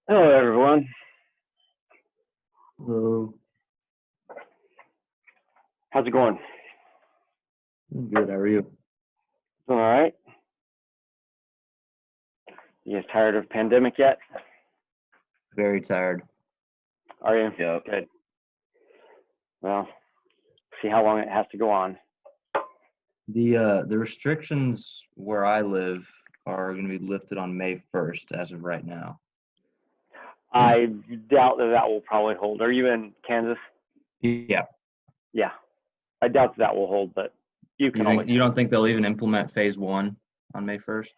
Hello, everyone. Oh, How's it going? good. How are you? All right. You guys tired of pandemic yet? Very tired. Are you? Yep. Good. Well, see how long it has to go on. The restrictions where I live are going to be lifted on May 1st as of right now. I doubt that will probably hold. Are you in Kansas? Yeah. Yeah. I doubt that will hold, but you can always. You don't think they'll even implement phase 1 on May 1st?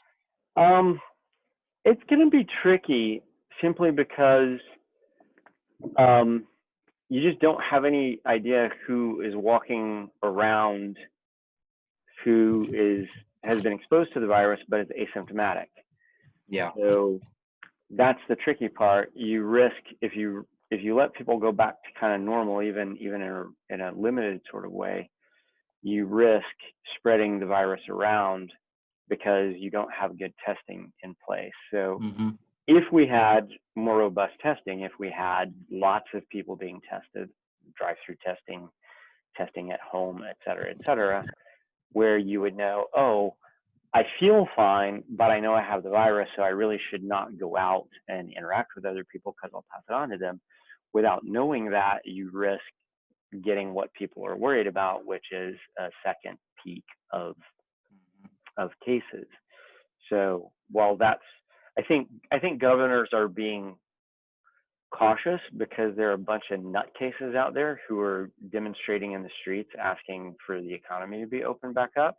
It's going to be tricky simply because you just don't have any idea who is walking around who has been exposed to the virus but is asymptomatic. Yeah. So that's the tricky part. You risk if you let people go back to kind of normal, even in a limited sort of way, you risk spreading the virus around because you don't have good testing in place. So if we had more robust testing, if we had lots of people being tested, drive-through testing at home, et cetera, where you would know, oh, I feel fine, but I know I have the virus, so I really should not go out and interact with other people because I'll pass it on to them. Without knowing that, you risk getting what people are worried about, which is a second peak of cases. So while I think governors are being cautious because there are a bunch of nutcases out there who are demonstrating in the streets asking for the economy to be opened back up.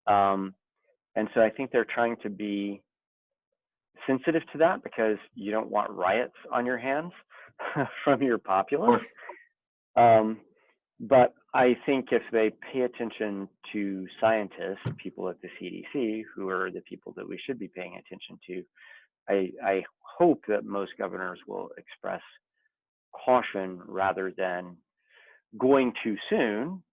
And so I think they're trying to be sensitive to that because you don't want riots on your hands from your populace. But I think if they pay attention to scientists, people at the CDC, who are the people that we should be paying attention to, I hope that most governors will express caution rather than going too soon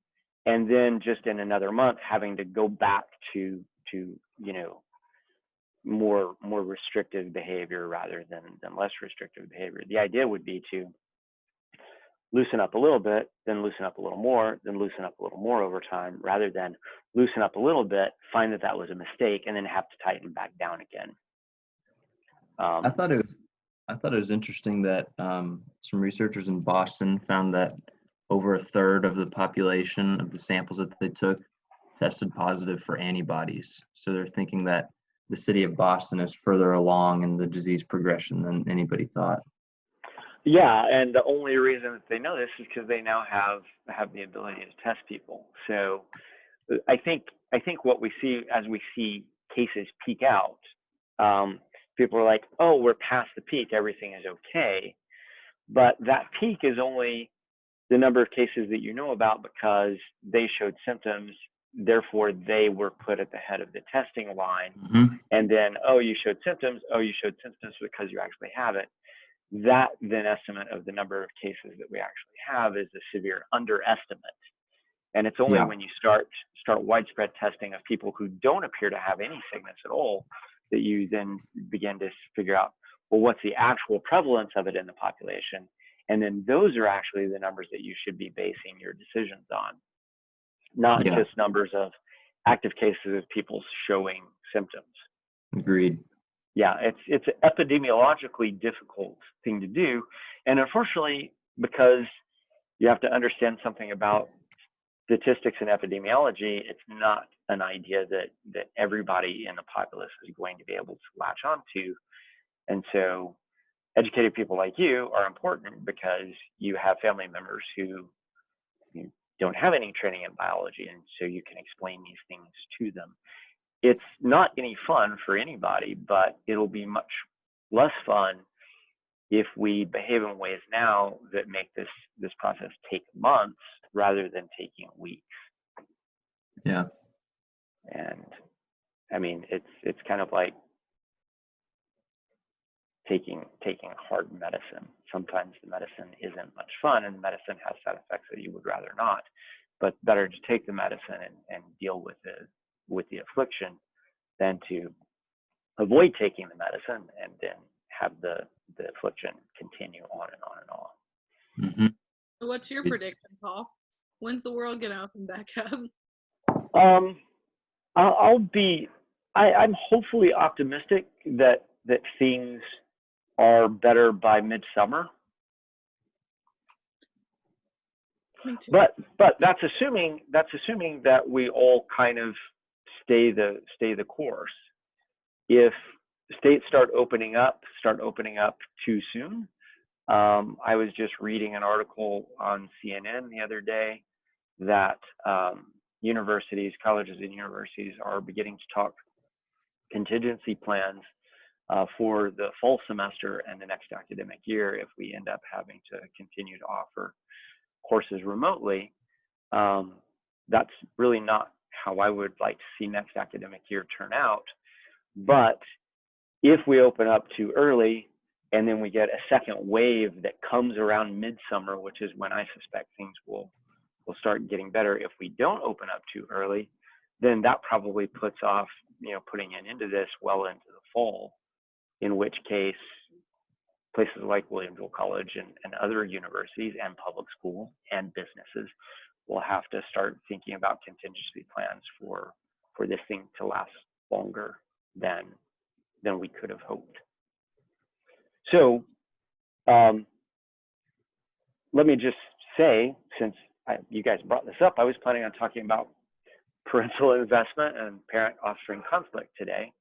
and then just in another month having to go back to more restrictive behavior rather than less restrictive behavior. The idea would be to loosen up a little bit, then loosen up a little more, then loosen up a little more over time, rather than loosen up a little bit, find that was a mistake, and then have to tighten back down again. I thought it was interesting that some researchers in Boston found that over a third of the population of the samples that they took tested positive for antibodies. So they're thinking that the city of Boston is further along in the disease progression than anybody thought. Yeah, and the only reason that they know this is because they now have the ability to test people. So I think what we see as we see cases peak out, people are like, oh, we're past the peak, everything is okay. But that peak is only the number of cases that you know about because they showed symptoms, therefore they were put at the head of the testing line. And then, oh, you showed symptoms because you actually have it. That then estimate of the number of cases that we actually have is a severe underestimate. And it's only when you start widespread testing of people who don't appear to have any sickness at all that you then begin to figure out, well, what's the actual prevalence of it in the population? And then those are actually the numbers that you should be basing your decisions on, not just numbers of active cases of people showing symptoms. Agreed. Yeah, it's an epidemiologically difficult thing to do. And unfortunately, because you have to understand something about statistics and epidemiology, it's not an idea that everybody in the populace is going to be able to latch onto. And so educated people like you are important because you have family members who don't have any training in biology, and so you can explain these things to them. It's not any fun for anybody, but it'll be much less fun if we behave in ways now that make this process take months rather than taking weeks. Yeah. And I mean, it's kind of like taking hard medicine. Sometimes the medicine isn't much fun, and the medicine has side effects that you would rather not. But better to take the medicine and deal with the affliction than to avoid taking the medicine and then have the the affliction continue on and on and on. What's your prediction, Paul? When's the world gonna open back up? I'm hopefully optimistic that things are better by midsummer. Me too. But that's assuming that we all kind of stay the course. If states start opening up too soon, I was just reading an article on CNN the other day that universities, colleges and universities are beginning to talk contingency plans for the fall semester and the next academic year if we end up having to continue to offer courses remotely. That's really not how I would like to see next academic year turn out. But if we open up too early and then we get a second wave that comes around midsummer, which is when I suspect things will start getting better. If we don't open up too early, then that probably puts off, putting an end to this well into the fall, in which case places like Williamsville College and other universities and public schools and businesses will have to start thinking about contingency plans for this thing to last longer than we could have hoped. So let me just say, since you guys brought this up, I was planning on talking about parental investment and parent-offspring conflict today.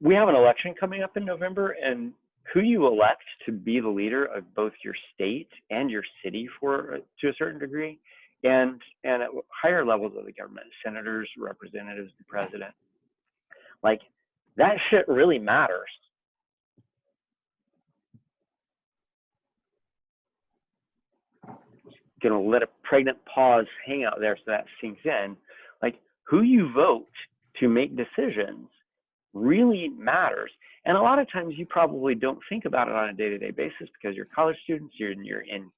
We have an election coming up in November, and who you elect to be the leader of both your state and your city to a certain degree, and at higher levels of the government, senators, representatives, the president, like that shit really matters. Gonna let a pregnant pause hang out there so that sinks in. Like, who you vote to make decisions really matters. And a lot of times you probably don't think about it on a day-to-day basis because you're college students, you're in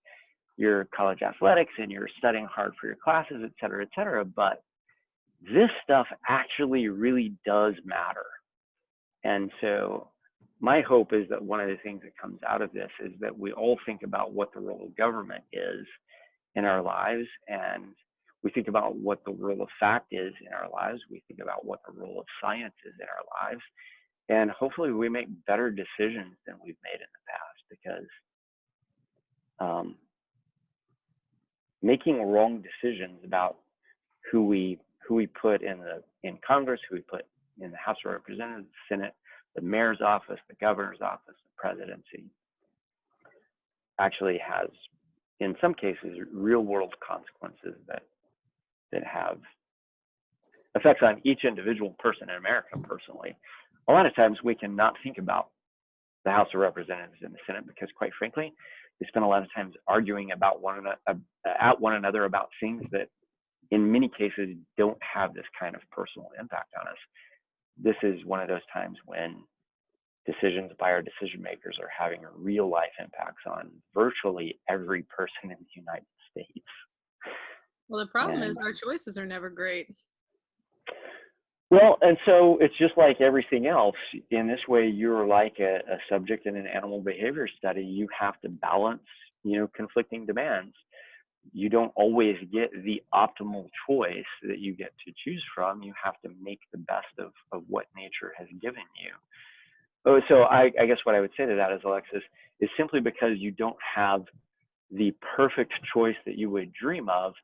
your college athletics and you're studying hard for your classes, et cetera, et cetera. But this stuff actually really does matter. And so my hope is that one of the things that comes out of this is that we all think about what the role of government is in our lives, and we think about what the role of fact is in our lives. We think about what the role of science is in our lives, and hopefully we make better decisions than we've made in the past, because making wrong decisions about who we put in Congress, who we put in the House of Representatives, the Senate, the mayor's office, the governor's office, the presidency, actually has, in some cases, real world consequences that have effects on each individual person in America personally. A lot of times we cannot think about the House of Representatives and the Senate because, quite frankly, we spend a lot of times arguing about one another about things that in many cases don't have this kind of personal impact on us. This is one of those times when decisions by our decision makers are having real life impacts on virtually every person in the United States. Well, the problem is our choices are never great. Well, and so it's just like everything else. In this way, you're like a subject in an animal behavior study. You have to balance, conflicting demands. You don't always get the optimal choice that you get to choose from. You have to make the best of what nature has given you. So I guess what I would say to that is, Alexis, is simply because you don't have the perfect choice that you would dream of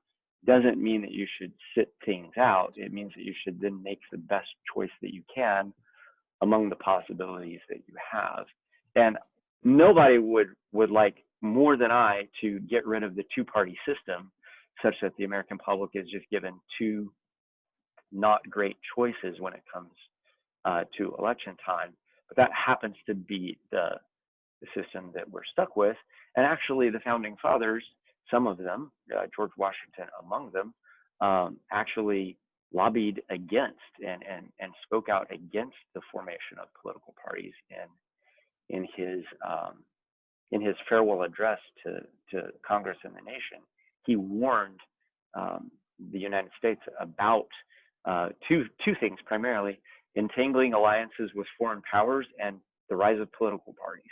doesn't mean that you should sit things out. It means that you should then make the best choice that you can among the possibilities that you have. And nobody would like more than I to get rid of the two-party system such that the American public is just given two not great choices when it comes to election time. But that happens to be the system that we're stuck with. And actually the founding fathers, some of them, George Washington among them, actually lobbied against and spoke out against the formation of political parties in his farewell address to Congress and the nation. He warned the United States about two things primarily: entangling alliances with foreign powers and the rise of political parties.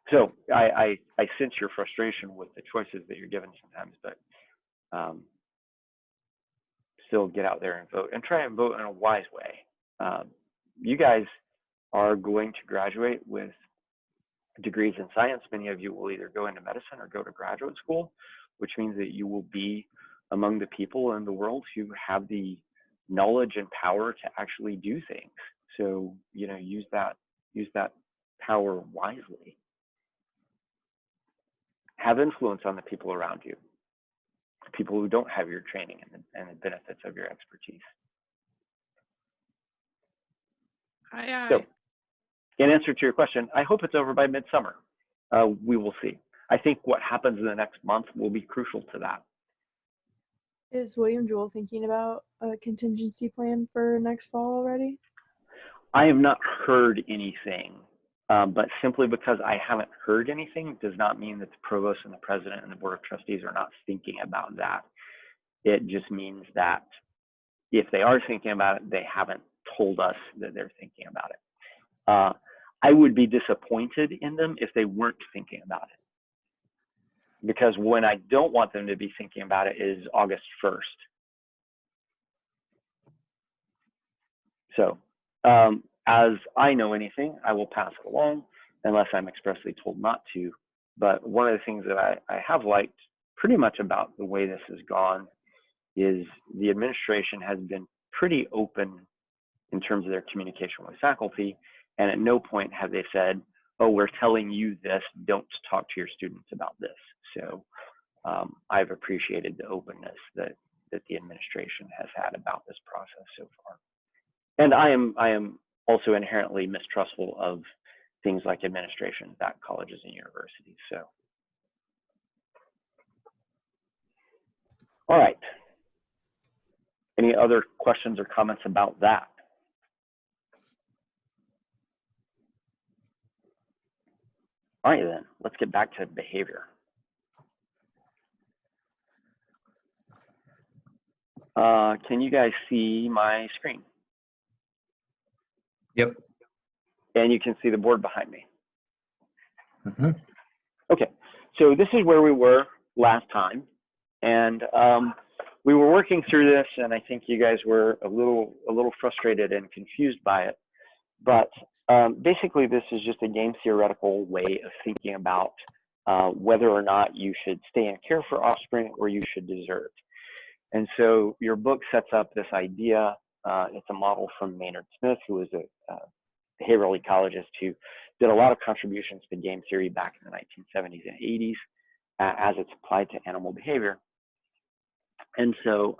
So I sense your frustration with the choices that you're given sometimes, but still get out there and vote, and try and vote in a wise way. You guys are going to graduate with degrees in science. Many of you will either go into medicine or go to graduate school, which means that you will be among the people in the world who have the knowledge and power to actually do things. So, you know, use that power wisely. Have influence on the people around you, people who don't have your training and the benefits of your expertise. So, in answer to your question, I hope it's over by midsummer. We will see. I think what happens in the next month will be crucial to that. Is William Jewell thinking about a contingency plan for next fall already? I have not heard anything, but simply because I haven't heard anything does not mean that the provost and the president and the board of trustees are not thinking about that. It just means that if they are thinking about it, they haven't told us that they're thinking about it. I would be disappointed in them if they weren't thinking about it, because when I don't want them to be thinking about it is August 1st. So as I know anything, I will pass it along unless I'm expressly told not to. But one of the things that I have liked pretty much about the way this has gone is the administration has been pretty open in terms of their communication with faculty. And at no point have they said, oh, we're telling you this, don't talk to your students about this. So I've appreciated the openness that the administration has had about this process so far. And I am also inherently mistrustful of things like administration at colleges and universities. So, all right. Any other questions or comments about that? All right, then, let's get back to behavior. Can you guys see my screen? Yep. And you can see the board behind me. Mm-hmm. Okay, so this is where we were last time. And we were working through this, and I think you guys were a little frustrated and confused by it. But basically, this is just a game theoretical way of thinking about whether or not you should stay and care for offspring or you should desert. And so your book sets up this idea. It's a model from Maynard Smith, who was a behavioral ecologist who did a lot of contributions to game theory back in the 1970s and 80s as it's applied to animal behavior. And so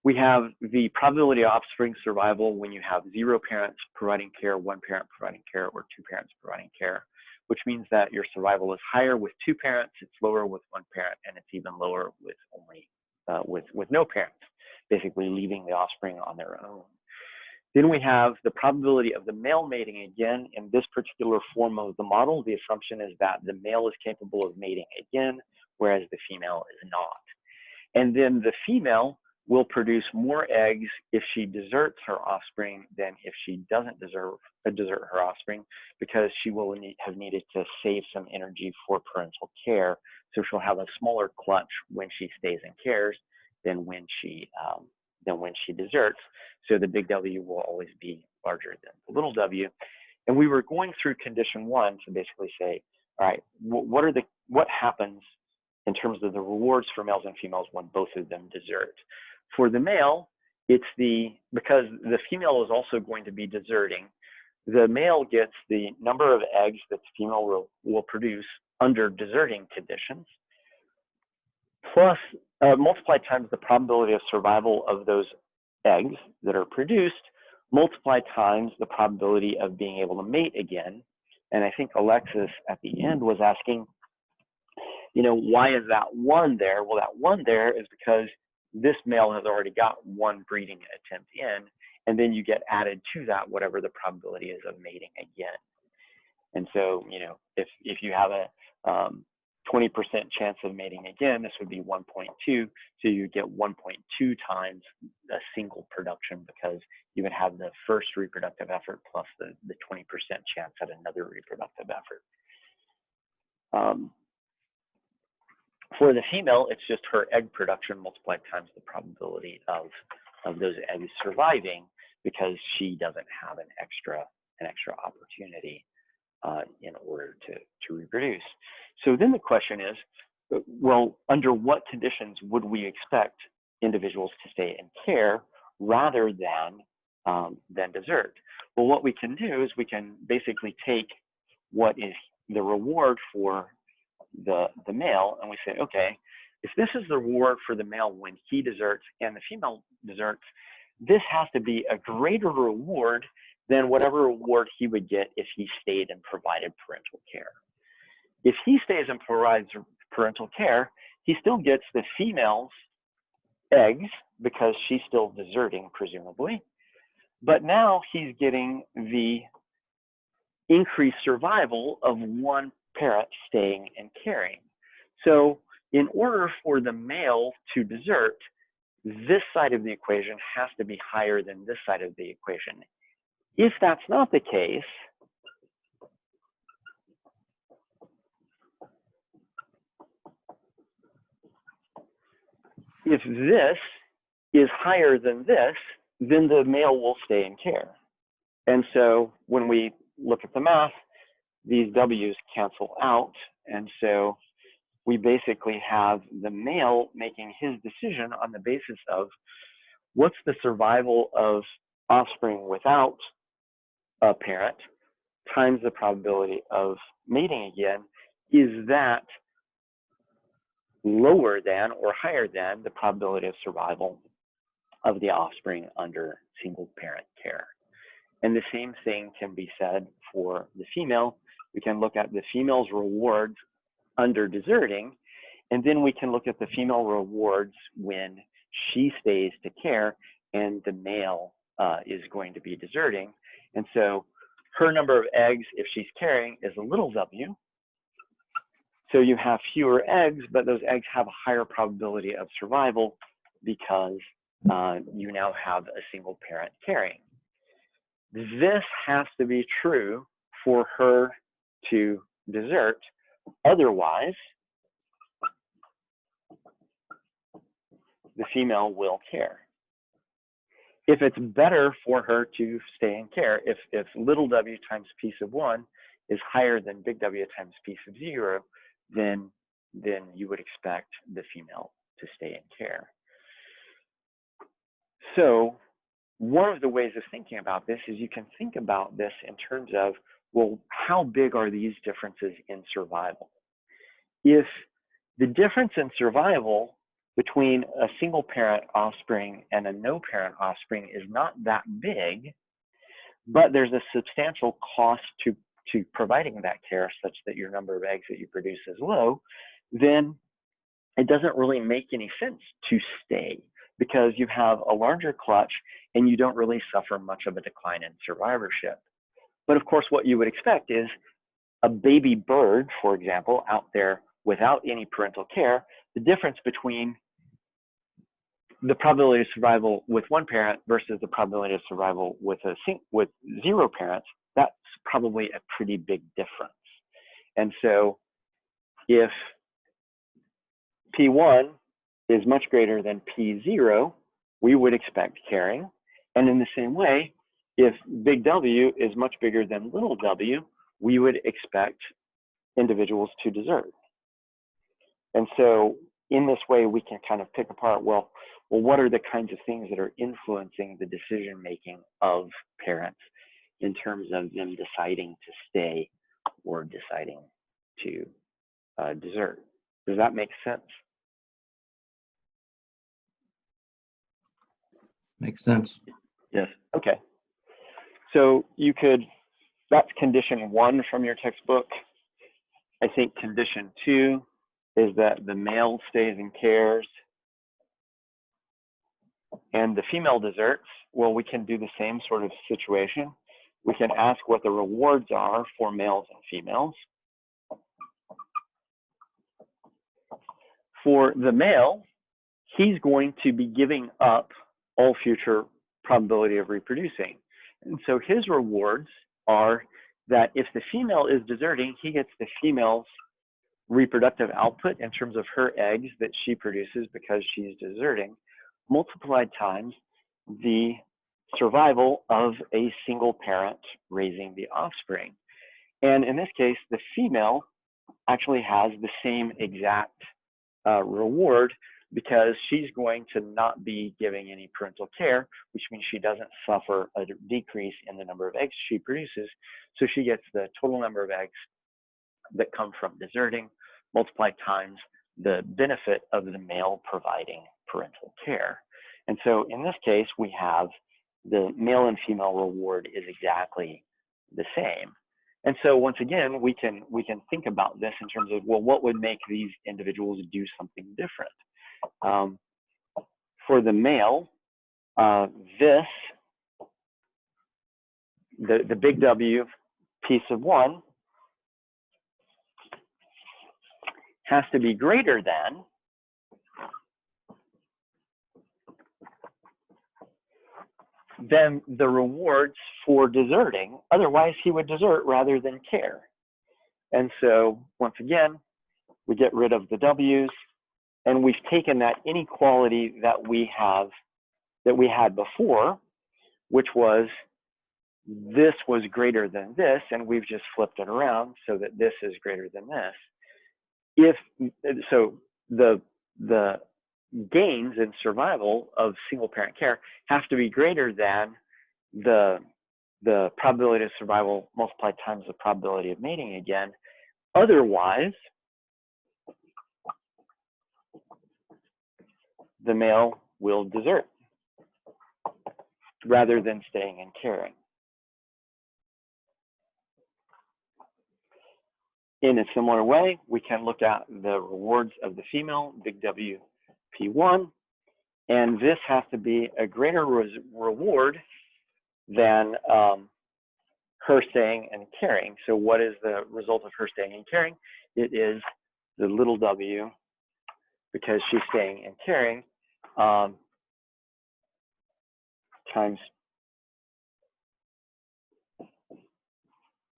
we have the probability of offspring survival when you have 0 parents providing care, 1 parent providing care, or 2 parents providing care, which means that your survival is higher with 2 parents, it's lower with 1 parent, and it's even lower with only with no parents, basically leaving the offspring on their own. Then we have the probability of the male mating. Again, in this particular form of the model, the assumption is that the male is capable of mating again, whereas the female is not. And then the female will produce more eggs if she deserts her offspring than if she doesn't desert her offspring, because she will have needed to save some energy for parental care. So she'll have a smaller clutch when she stays and cares than when she deserts. So the big W will always be larger than the little w. And we were going through condition 1 to basically say, all right, what happens in terms of the rewards for males and females when both of them desert? For the male, it's because the female is also going to be deserting, the male gets the number of eggs that the female will produce under deserting conditions, plus multiplied times the probability of survival of those eggs that are produced, multiplied times the probability of being able to mate again. And I think Alexis at the end was asking, you know, why is that 1 there? Well, that 1 there is because this male has already got 1 breeding attempt in, and then you get added to that whatever the probability is of mating again. And so, you know, if you have 20% chance of mating again, this would be 1.2. So you get 1.2 times a single production because you would have the first reproductive effort plus the 20% chance at another reproductive effort. For the female, it's just her egg production multiplied times the probability of those eggs surviving because she doesn't have an extra opportunity in order to reproduce. So then the question is, well, under what conditions would we expect individuals to stay in care rather than desert? Well, what we can do is we can basically take what is the reward for the male, and we say, okay, if this is the reward for the male when he deserts and the female deserts, this has to be a greater reward than whatever reward he would get if he stayed and provided parental care. If he stays and provides parental care, he still gets the female's eggs because she's still deserting, presumably. But now he's getting the increased survival of one parent staying and caring. So in order for the male to desert, this side of the equation has to be higher than this side of the equation. If that's not the case, if this is higher than this, then the male will stay in care. And so when we look at the math, these W's cancel out. And so we basically have the male making his decision on the basis of what's the survival of offspring without a parent times the probability of mating again. Is that lower than or higher than the probability of survival of the offspring under single parent care? And the same thing can be said for the female. We can look at the female's rewards under deserting, and then we can look at the female rewards when she stays to care and the male is going to be deserting. And so her number of eggs, if she's carrying, is a little w. So you have fewer eggs, but those eggs have a higher probability of survival because you now have a single parent carrying. This has to be true for her to desert. Otherwise, the female will care. If it's better for her to stay in care, if little w times p sub 1 is higher than big W times p sub 0, then you would expect the female to stay in care. So one of the ways of thinking about this is you can think about this in terms of, well, how big are these differences in survival? If the difference in survival between a single parent offspring and a no parent offspring is not that big, but there's a substantial cost to providing that care such that your number of eggs that you produce is low, then it doesn't really make any sense to stay because you have a larger clutch and you don't really suffer much of a decline in survivorship. But of course, what you would expect is a baby bird, for example, out there without any parental care, the difference between the probability of survival with one parent versus the probability of survival with zero parents, that's probably a pretty big difference. And so if P1 is much greater than P0, we would expect caring. And in the same way, if big W is much bigger than little w, we would expect individuals to desert. And so in this way, we can kind of pick apart, well, what are the kinds of things that are influencing the decision-making of parents in terms of them deciding to stay or deciding to desert? Does that make sense? Makes sense. Yes. Okay. So you could, that's condition 1 from your textbook. I think condition 2 is that the male stays and cares and the female deserts. Well, we can do the same sort of situation. We can ask what the rewards are for males and females. For the male, he's going to be giving up all future probability of reproducing. And so his rewards are that if the female is deserting, he gets the female's reproductive output in terms of her eggs that she produces because she's deserting, multiplied times the survival of a single parent raising the offspring. And in this case, the female actually has the same exact reward because she's going to not be giving any parental care, which means she doesn't suffer a decrease in the number of eggs she produces. So she gets the total number of eggs that come from deserting multiplied times the benefit of the male providing parental care. And so in this case, we have the male and female reward is exactly the same. And so once again, we can think about this in terms of, well, what would make these individuals do something different? For the male, the big W piece of 1 has to be greater than the rewards for deserting. Otherwise, he would desert rather than care. And so once again, we get rid of the W's, and we've taken that inequality that we had before, which was this was greater than this, and we've just flipped it around so that this is greater than this. So the gains in survival of single parent care have to be greater than the probability of survival multiplied times the probability of mating again. Otherwise, the male will desert rather than staying and caring. In a similar way, we can look at the rewards of the female, big W P1, and this has to be a greater reward than her staying and caring. So what is the result of her staying and caring? It is the little w, because she's staying and caring, times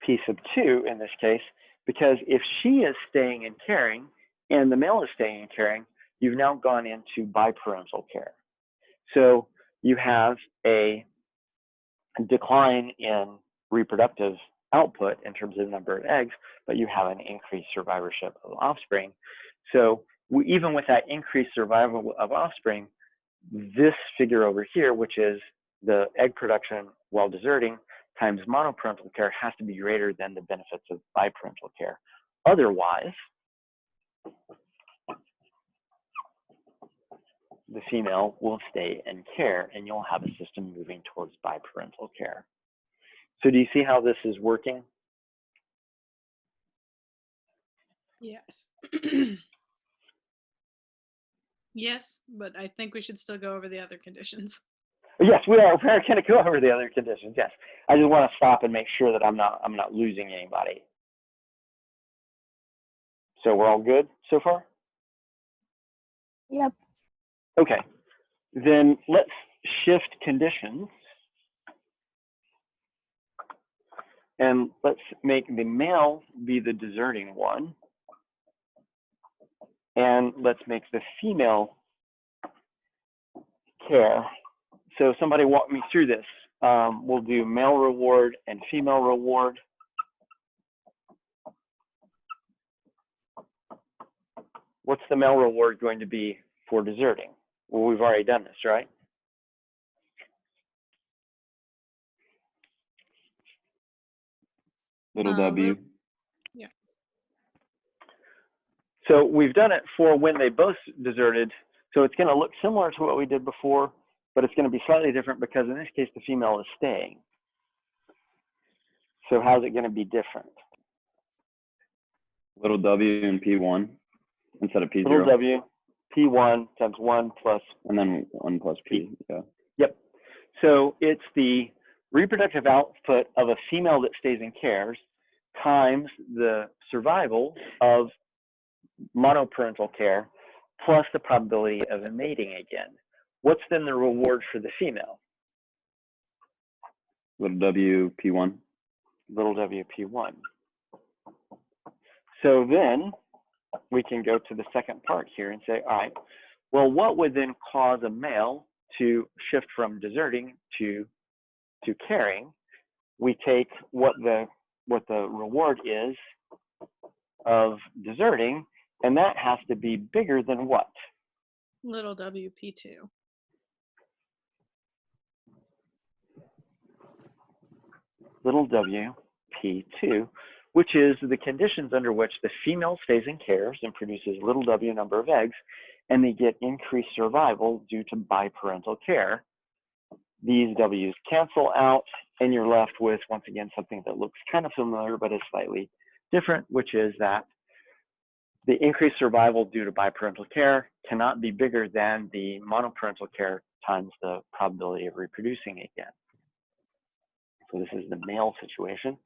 P sub 2 in this case, because if she is staying and caring and the male is staying and caring, you've now gone into biparental care. So you have a decline in reproductive output in terms of number of eggs, but you have an increased survivorship of offspring. So even with that increased survival of offspring, this figure over here, which is the egg production while deserting times monoparental care, has to be greater than the benefits of biparental care. Otherwise, the female will stay and care, and you'll have a system moving towards biparental care. So do you see how this is working? Yes. Yes, but I think we should still go over the other conditions. Yes, we are. We're going to go over the other conditions. Yes, I just want to stop and make sure that I'm not losing anybody. So we're all good so far? Yep. Okay, then let's shift conditions. And let's make the male be the deserting one. And let's make the female care. So somebody walk me through this. We'll do male reward and female reward. What's the male reward going to be for deserting? Well, we've already done this, right? Little w. Yeah. So we've done it for when they both deserted. So it's going to look similar to what we did before, but it's going to be slightly different because in this case, the female is staying. So how's it going to be different? Little w and P1 instead of P0. Little w, P1 times 1 plus. And then 1 plus P, yeah. Yep. So it's the reproductive output of a female that stays and cares times the survival of monoparental care plus the probability of a mating again. What's then the reward for the female? Little w P1. Little w P1. So then we can go to the second part here and say, all right, well, what would then cause a male to shift from deserting to carrying? We take what the reward is of deserting, and that has to be bigger than what? Little WP2. Little w P2, which is the conditions under which the female stays and cares and produces little w number of eggs, and they get increased survival due to biparental care. These w's cancel out, and you're left with, once again, something that looks kind of familiar but is slightly different, which is that the increased survival due to biparental care cannot be bigger than the monoparental care times the probability of reproducing again. So this is the male situation.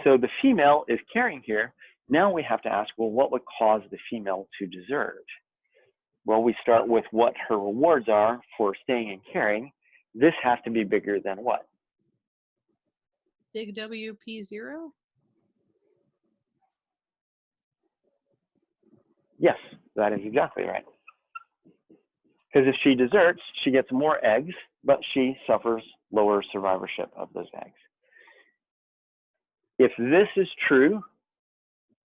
So the female is carrying here. Now we have to ask, well, what would cause the female to desert? Well, we start with what her rewards are for staying and carrying. This has to be bigger than what? Big WP0? Yes, that is exactly right. Because if she deserts, she gets more eggs, but she suffers lower survivorship of those eggs. If this is true,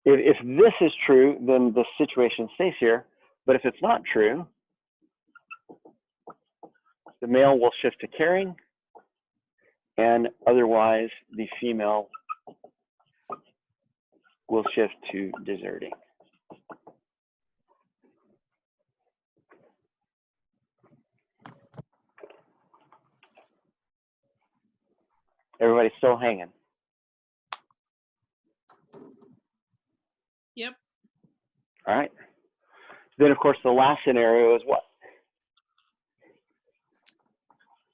if this is true, then the situation stays here. But if it's not true, the male will shift to carrying, and otherwise the female will shift to deserting. Everybody's still hanging. Yep. All right. Then, of course, the last scenario is what?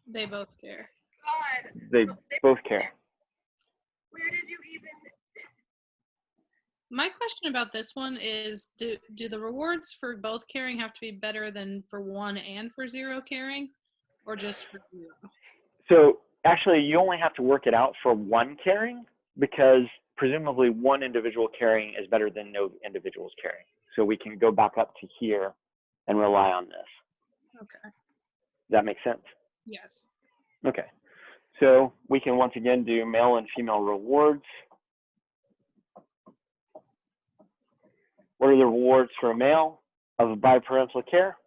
They both care. They both care. Where did you even? My question about this one is, do the rewards for both caring have to be better than for 1 and for 0 caring, or just for 0? So actually, you only have to work it out for 1 caring, because presumably 1 individual caring is better than no individuals caring. So we can go back up to here and rely on this. Okay. Does that make sense? Yes. Okay. So we can once again do male and female rewards. What are the rewards for a male of biparental care?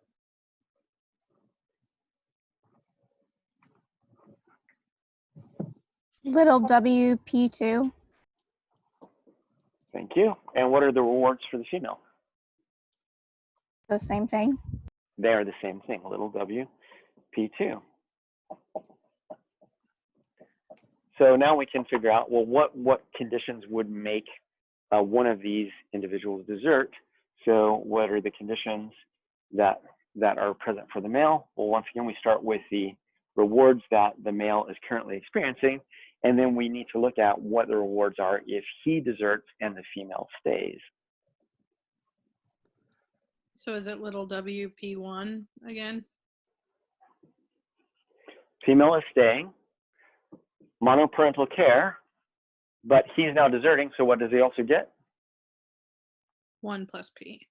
Little WP2. Thank you. And what are the rewards for the female? The same thing. They are the same thing, little w P2. So now we can figure out, well, what conditions would make one of these individuals desert? So what are the conditions that are present for the male? Well, once again, we start with the rewards that the male is currently experiencing, and then we need to look at what the rewards are if he deserts and the female stays. So is it little WP1 again? Female is staying, monoparental care, but he's now deserting, so what does he also get? 1 plus P.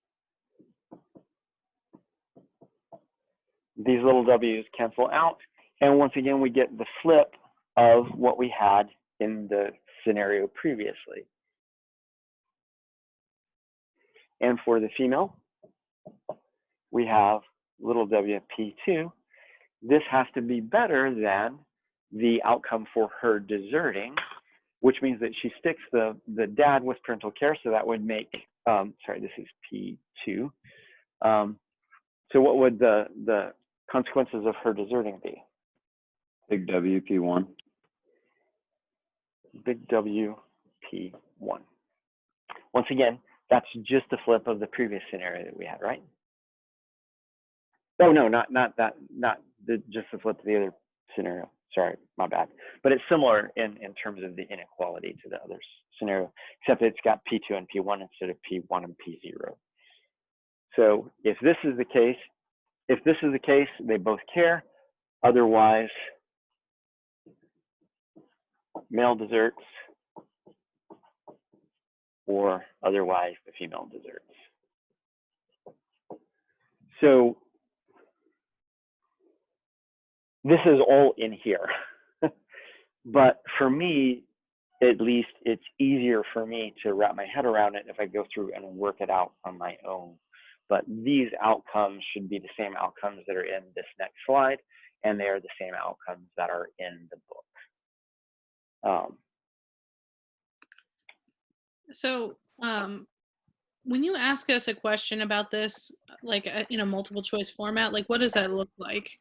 These little w's cancel out, and once again we get the flip of what we had in the scenario previously. And for the female, we have little WP2. This has to be better than the outcome for her deserting, which means that she sticks the dad with parental care, so that would make, sorry, this is P2. So what would the consequences of her deserting be? Big W P1. Big W P1. Once again, that's just the flip of the previous scenario that we had, right? Oh no, not just the flip of the other scenario. Sorry, my bad. But it's similar in terms of the inequality to the other scenario, except it's got P2 and P1 instead of P1 and P0. So if this is the case, they both care. Otherwise, male deserts, or otherwise the female deserts. So this is all in here. But for me, at least, it's easier for me to wrap my head around it if I go through and work it out on my own. But these outcomes should be the same outcomes that are in this next slide, and they are the same outcomes that are in the book. So when you ask us a question about this, like in a multiple choice format, like what does that look like?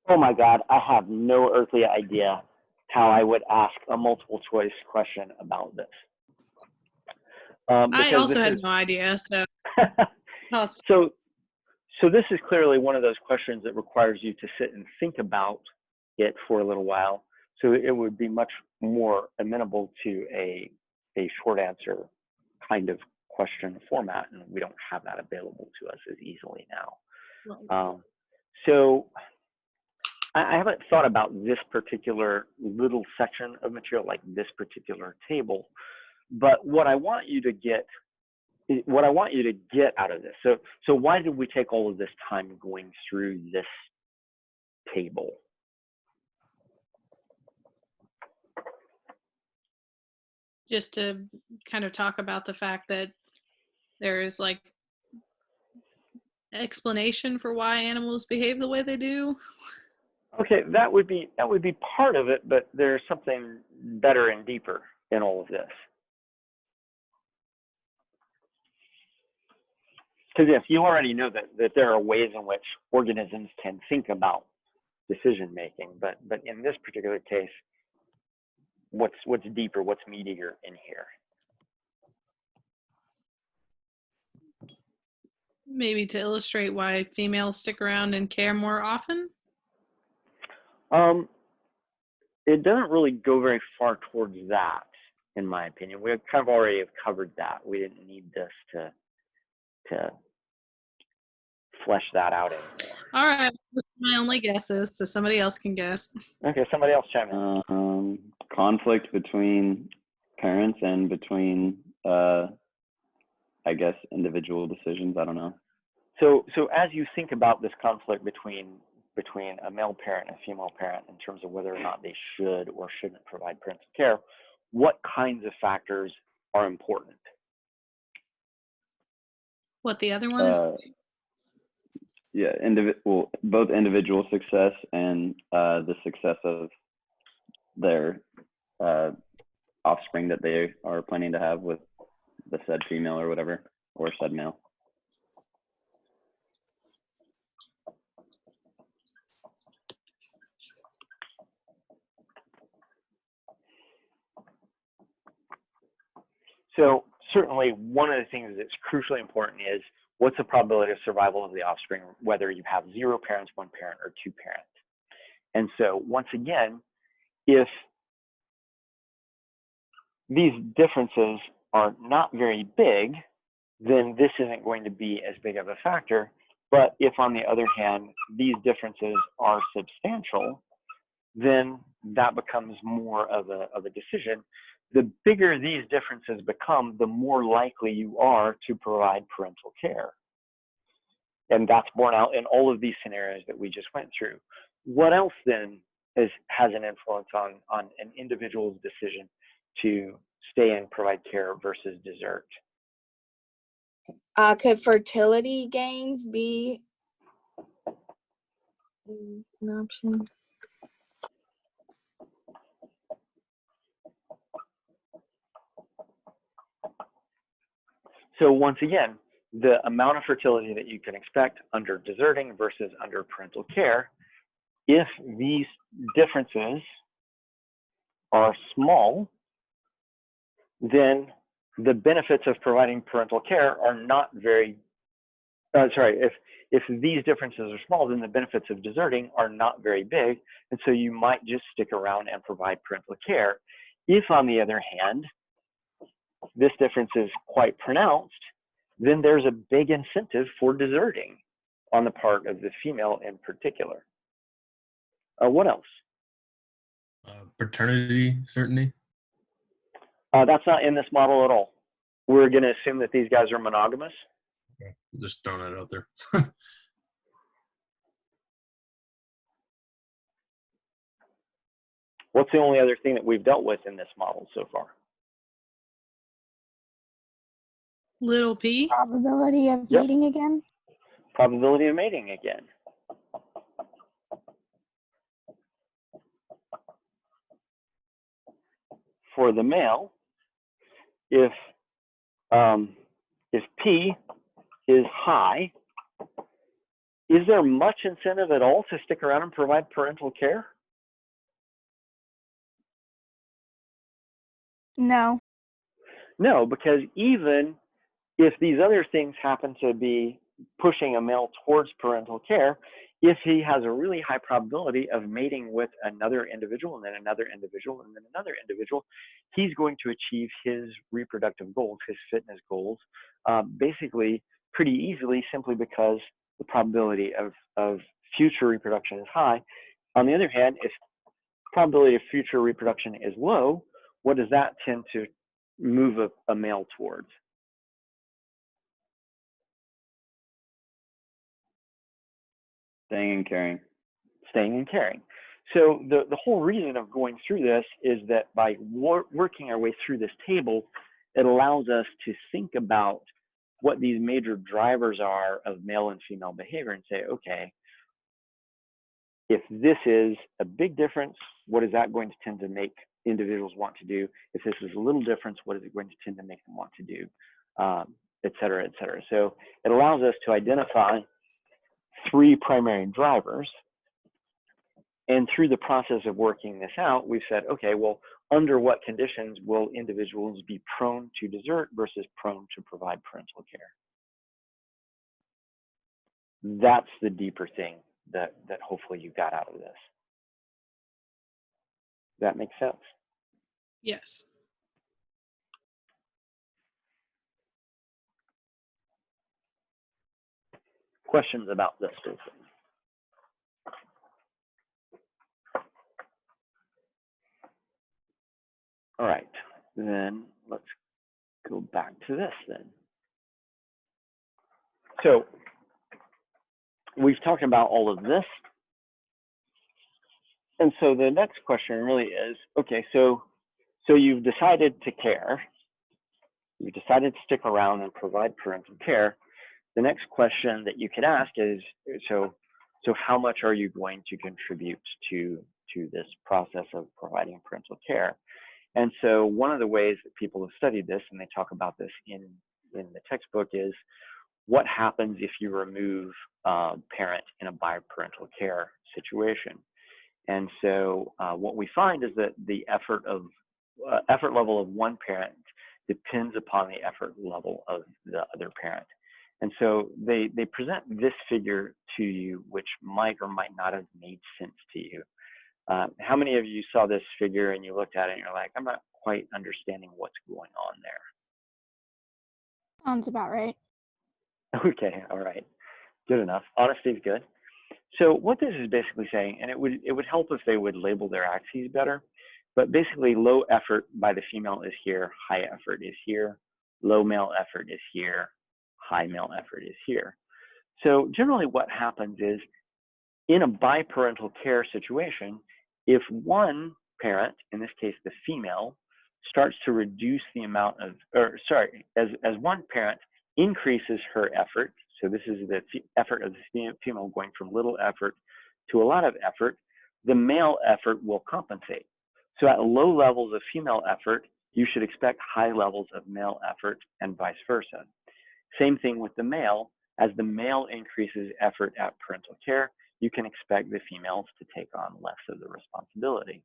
Oh my God, I have no earthly idea how I would ask a multiple choice question about this. I also had no idea, so. So this is clearly one of those questions that requires you to sit and think about it for a little while. So it would be much more amenable to a short answer kind of question format, and we don't have that available to us as easily now. So I haven't thought about this particular little section of material, like this particular table, but what I want you to get out of this. So why did we take all of this time going through this table? Just to kind of talk about the fact that there is like explanation for why animals behave the way they do. Okay, that would be part of it, but there's something better and deeper in all of this. Because if you already know that there are ways in which organisms can think about decision making, but in this particular case, what's deeper, what's meatier in here? Maybe to illustrate why females stick around and care more often? It doesn't really go very far towards that, in my opinion. We kind of already have covered that. We didn't need this to flesh that out anymore. All right, my only guesses, so somebody else can guess. Okay, somebody else chime in. Conflict between parents and between, I guess, individual decisions. I don't know. So as you think about this conflict between a male parent and a female parent in terms of whether or not they should or shouldn't provide parental care, what kinds of factors are important? What the other one is? Yeah, both individual success and the success of their offspring that they are planning to have with the said female or whatever, or said male. So certainly one of the things that's crucially important is what's the probability of survival of the offspring, whether you have 0 parents, 1 parent, or 2 parents. And so once again, if these differences are not very big, then this isn't going to be as big of a factor. But if, on the other hand, these differences are substantial, then that becomes more of a decision. The bigger these differences become, the more likely you are to provide parental care. And that's borne out in all of these scenarios that we just went through. What else then has an influence on an individual's decision to stay and provide care versus desert? Could fertility gains be an option? So once again, the amount of fertility that you can expect under deserting versus under parental care, if these differences are small, then the benefits of providing parental care are not very, if these differences are small, then the benefits of deserting are not very big, and so you might just stick around and provide parental care. If, on the other hand, this difference is quite pronounced, then there's a big incentive for deserting on the part of the female in particular. What else? Paternity certainty. That's not in this model at all. We're going to assume that these guys are monogamous. Okay. Just throwing it out there. What's the only other thing that we've dealt with in this model so far? Little p. Probability of Yep. mating again. Probability of mating again. For the male, if P is high, is there much incentive at all to stick around and provide parental care? No. No, because even if these other things happen to be pushing a male towards parental care, if he has a really high probability of mating with another individual and then another individual and then another individual, he's going to achieve his reproductive goals, his fitness goals, basically pretty easily, simply because the probability of future reproduction is high. On the other hand, if probability of future reproduction is low, what does that tend to move a male towards? Staying and caring. Staying and caring. So the whole reason of going through this is that by working our way through this table, it allows us to think about what these major drivers are of male and female behavior and say, okay, if this is a big difference, what is that going to tend to make individuals want to do? If this is a little difference, what is it going to tend to make them want to do? Et cetera, et cetera. So it allows us to identify 3 primary drivers. And through the process of working this out, we've said, okay, well, under what conditions will individuals be prone to desert versus prone to provide parental care? That's the deeper thing that hopefully you got out of this. That makes sense? Yes. Questions about this sort of thing? All right, then let's go back to this then. So we've talked about all of this. And so the next question really is, okay, so you've decided to care. You've decided to stick around and provide parental care. The next question that you could ask is, so how much are you going to contribute to this process of providing parental care? And so one of the ways that people have studied this, and they talk about this in the textbook, is what happens if you remove a parent in a biparental care situation. And so what we find is that the effort level of one parent depends upon the effort level of the other parent. And so they present this figure to you, which might or might not have made sense to you. How many of you saw this figure and you looked at it and you're like, I'm not quite understanding what's going on there? Sounds about right. Okay, all right, good enough. Honesty is good. So what this is basically saying, and it would help if they would label their axes better, but basically low effort by the female is here, high effort is here, low male effort is here, high male effort is here. So generally what happens is, in a biparental care situation, if one parent, in this case the female, starts to reduce the amount of, as one parent increases her effort, so this is the effort of the female going from little effort to a lot of effort, the male effort will compensate. So at low levels of female effort, you should expect high levels of male effort and vice versa. Same thing with the male. As the male increases effort at parental care, you can expect the females to take on less of the responsibility.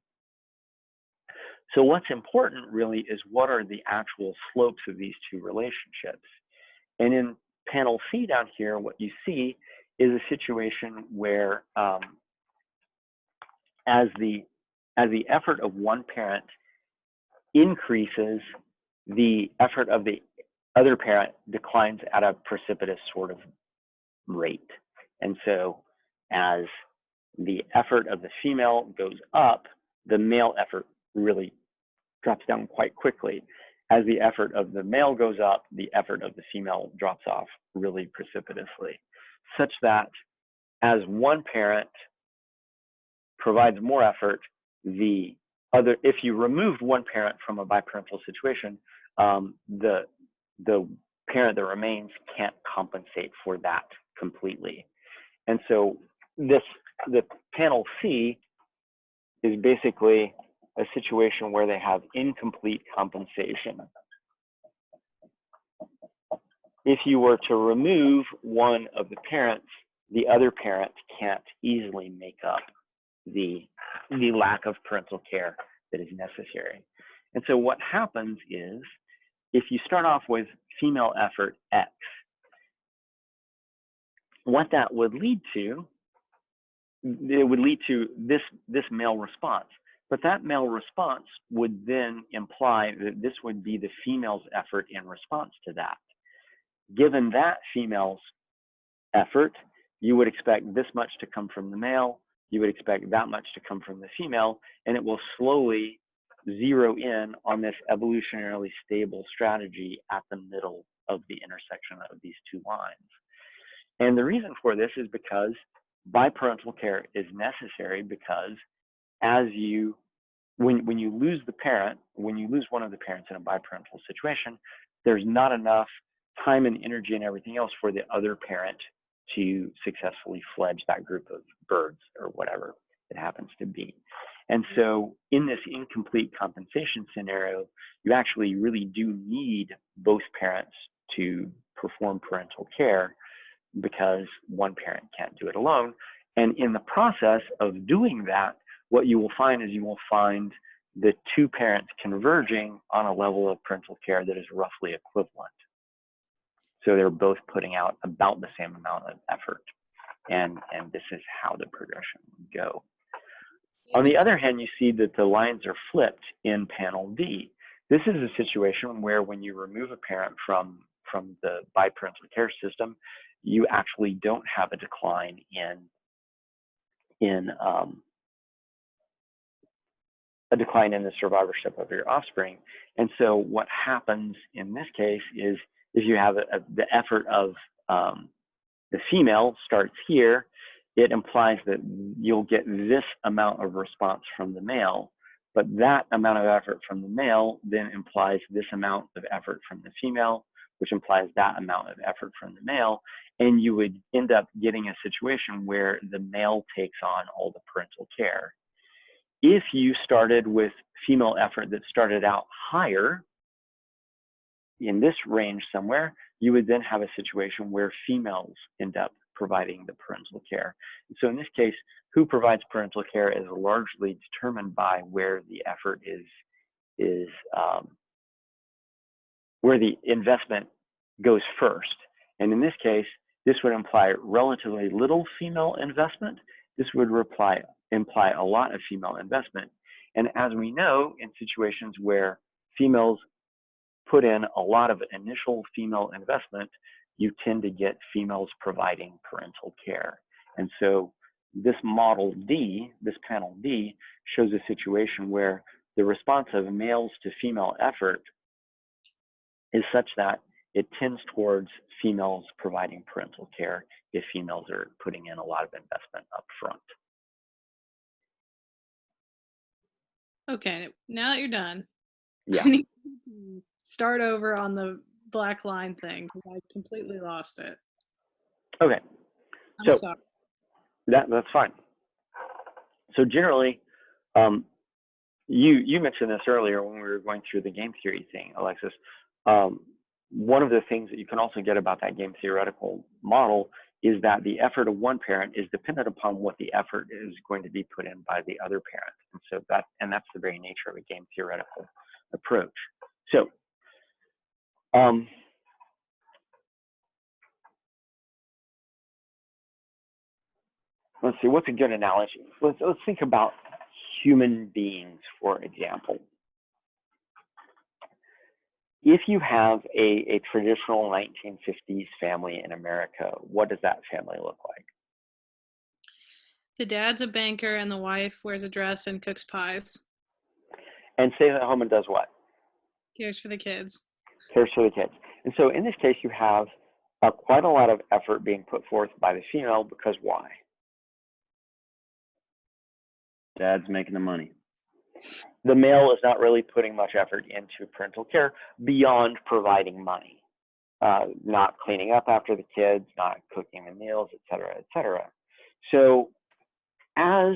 So what's important really is what are the actual slopes of these two relationships. And in panel C down here, what you see is a situation where as the effort of one parent increases, the effort of the other parent declines at a precipitous sort of rate. And so as the effort of the female goes up, the male effort really drops down quite quickly. As the effort of the male goes up, the effort of the female drops off really precipitously, such that as one parent provides more effort, the other, if you removed one parent from a biparental situation, the parent that remains can't compensate for that completely. And so the panel C is basically a situation where they have incomplete compensation. If you were to remove one of the parents, the other parent can't easily make up the lack of parental care that is necessary. And so what happens is, if you start off with female effort X, what that would lead to, it would lead to this male response. But that male response would then imply that this would be the female's effort in response to that. Given that female's effort, you would expect this much to come from the male, you would expect that much to come from the female, and it will slowly zero in on this evolutionarily stable strategy at the middle of the intersection of these two lines. And the reason for this is because biparental care is necessary, because as you, when you lose the parent, when you lose one of the parents in a biparental situation, there's not enough time and energy and everything else for the other parent to successfully fledge that group of birds or whatever it happens to be. And so in this incomplete compensation scenario, you actually really do need both parents to perform parental care, because one parent can't do it alone. And in the process of doing that, what you will find is you will find the two parents converging on a level of parental care that is roughly equivalent. So they're both putting out about the same amount of effort. And this is how the progression would go. On the other hand, you see that the lines are flipped in panel D. This is a situation where when you remove a parent from the biparental care system, you actually don't have a decline in the survivorship of your offspring. And so what happens in this case is you have the effort of the female starts here, it implies that you'll get this amount of response from the male, but that amount of effort from the male then implies this amount of effort from the female, which implies that amount of effort from the male, and you would end up getting a situation where the male takes on all the parental care. If you started with female effort that started out higher, in this range somewhere, you would then have a situation where females end up providing the parental care. And so in this case, who provides parental care is largely determined by where the effort is where the investment goes first. And in this case, this would imply relatively little female investment. This would imply a lot of female investment. And as we know, in situations where females put in a lot of initial female investment, you tend to get females providing parental care. And so this model D, this panel D, shows a situation where the response of males to female effort is such that it tends towards females providing parental care if females are putting in a lot of investment up front. Okay, now that you're done, Yeah. I need to start over on the black line thing because I completely lost it. Okay. I'm So sorry. that's fine. So generally, you mentioned this earlier when we were going through the game theory thing, Alexis. One of the things that you can also get about that game theoretical model is that the effort of one parent is dependent upon what the effort is going to be put in by the other parent. And so that's the very nature of a game theoretical approach. So let's see, what's a good analogy? Let's think about human beings, for example. if you have a traditional 1950s family in America, what does that family look like? The dad's a banker and the wife wears a dress and cooks pies. And stays at home and does what? Cares for the kids. Cares for the kids. And so in this case, you have quite a lot of effort being put forth by the female, because why? Dad's making the money. The male is not really putting much effort into parental care beyond providing money, not cleaning up after the kids, not cooking the meals, et cetera, et cetera. So as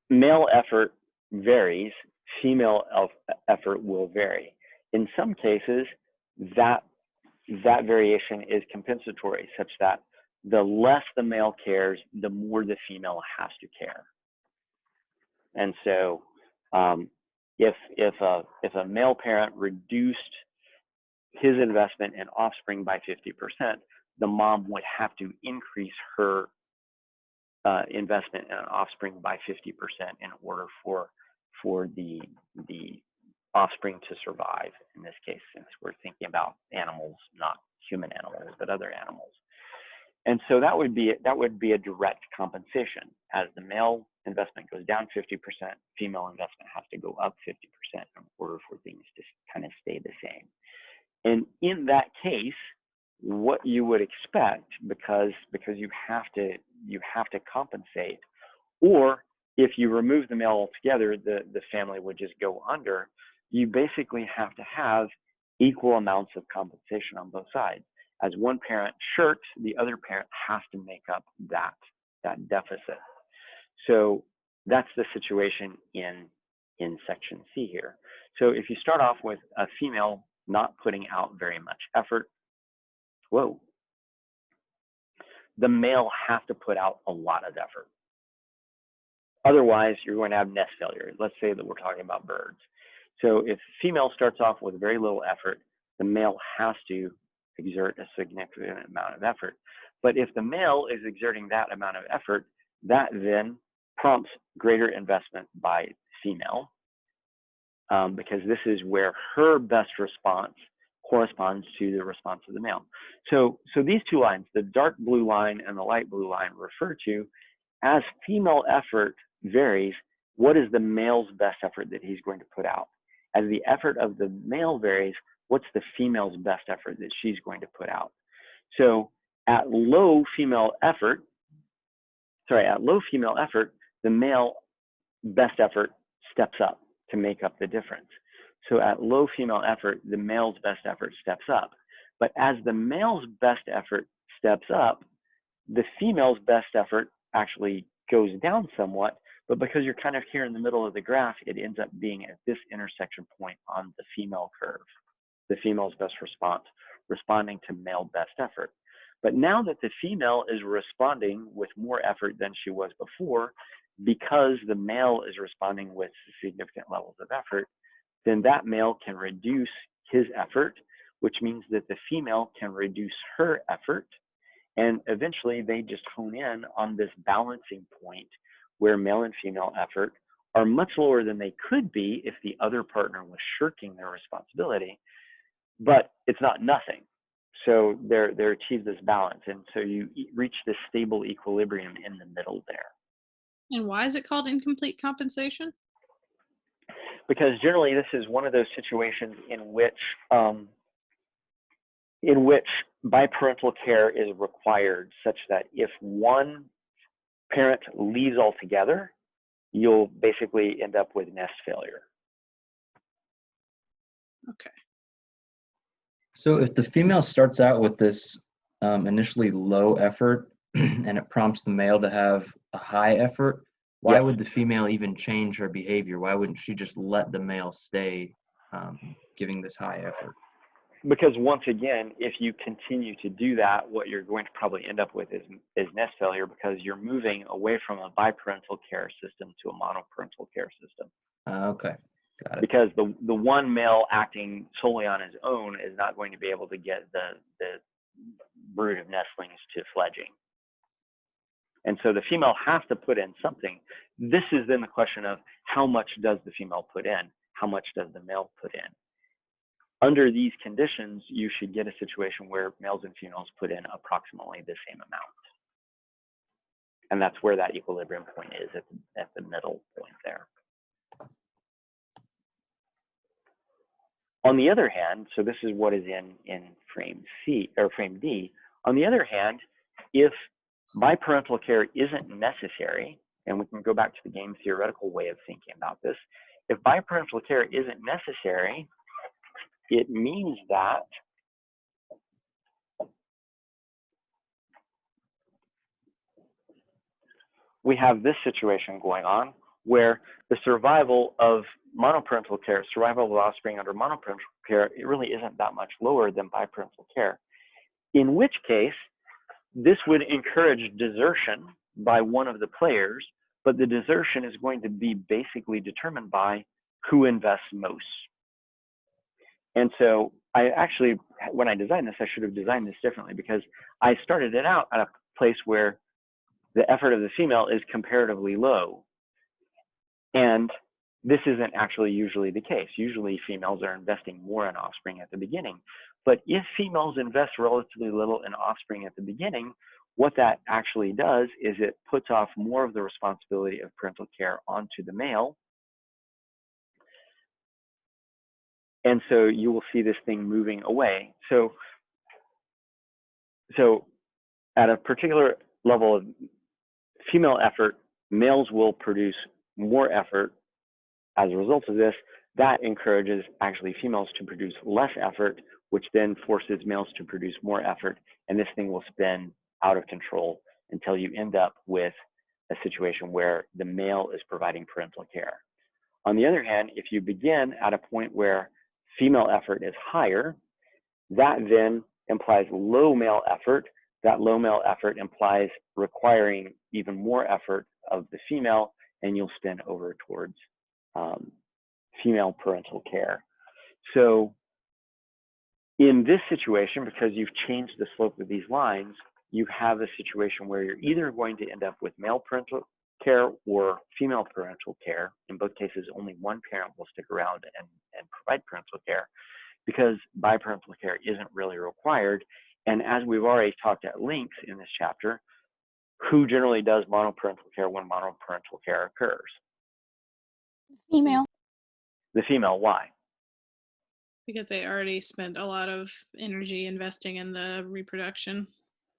male effort varies, female effort will vary. In some cases, that variation is compensatory, such that the less the male cares, the more the female has to care. And so if a male parent reduced his investment in offspring by 50%, the mom would have to increase her investment in offspring by 50% in order for the offspring to survive. In this case, since we're thinking about animals, not human animals, but other animals. And so that would be a direct compensation. As the male investment goes down 50%, female investment has to go up 50% in order for things to kind of stay the same. And in that case, what you would expect, because you have to compensate, or if you remove the male altogether, the family would just go under. You basically have to have equal amounts of compensation on both sides. As one parent shirks, the other parent has to make up that deficit. So that's the situation in section C here. So if you start off with a female not putting out very much effort, whoa, the male has to put out a lot of effort. Otherwise, you're going to have nest failure. Let's say that we're talking about birds. So if female starts off with very little effort, the male has to exert a significant amount of effort. But if the male is exerting that amount of effort, that then prompts greater investment by female, because this is where her best response corresponds to the response of the male. So these two lines, the dark blue line and the light blue line, refer to, as female effort varies, what is the male's best effort that he's going to put out? As the effort of the male varies, what's the female's best effort that she's going to put out? So at low female effort, the male best effort steps up to make up the difference. So at low female effort, the male's best effort steps up. But as the male's best effort steps up, the female's best effort actually goes down somewhat, but because you're kind of here in the middle of the graph, it ends up being at this intersection point on the female curve, the female's best response, responding to male best effort. But now that the female is responding with more effort than she was before, because the male is responding with significant levels of effort, then that male can reduce his effort, which means that the female can reduce her effort. And eventually they just hone in on this balancing point where male and female effort are much lower than they could be if the other partner was shirking their responsibility, but it's not nothing. So they're achieved this balance. And so you reach this stable equilibrium in the middle there. And why is it called incomplete compensation? Because generally this is one of those situations in which biparental care is required, such that if one parent leaves altogether, you'll basically end up with nest failure. Okay. So if the female starts out with this initially low effort and it prompts the male to have a high effort, why would the female even change her behavior? Why wouldn't she just let the male stay giving this high effort? Because once again, if you continue to do that, what you're going to probably end up with is nest failure, because you're moving away from a biparental care system to a monoparental care system. Okay, got it. Because the one male acting solely on his own is not going to be able to get the brood of nestlings to fledging. And so the female has to put in something. This is then the question of how much does the female put in? How much does the male put in? under these conditions, you should get a situation where males and females put in approximately the same amount. And that's where that equilibrium point is, at the middle point there. On the other hand, so this is what is in frame C or frame D. On the other hand, if biparental care isn't necessary, and we can go back to the game theoretical way of thinking about this, if biparental care isn't necessary, it means that we have this situation going on where the survival of monoparental care, survival of offspring under monoparental care, it really isn't that much lower than biparental care. In which case, this would encourage desertion by one of the players, but the desertion is going to be basically determined by who invests most. And so I actually, when I designed this, I should have designed this differently, because I started it out at a place where the effort of the female is comparatively low. And this isn't actually usually the case. Usually females are investing more in offspring at the beginning. But if females invest relatively little in offspring at the beginning, what that actually does is it puts off more of the responsibility of parental care onto the male. And so you will see this thing moving away. So at a particular level of female effort, males will produce more effort. As a result of this, that encourages actually females to produce less effort, which then forces males to produce more effort. And this thing will spin out of control until you end up with a situation where the male is providing parental care. On the other hand, if you begin at a point where female effort is higher, that then implies low male effort. That low male effort implies requiring even more effort of the female, and you'll spin over towards female parental care. So in this situation, because you've changed the slope of these lines, you have a situation where you're either going to end up with male parental care or female parental care. In both cases, only one parent will stick around and provide parental care, because biparental care isn't really required. And as we've already talked at length in this chapter, who generally does monoparental care when monoparental care occurs? Female. The female. Why? Because they already spent a lot of energy investing in the reproduction.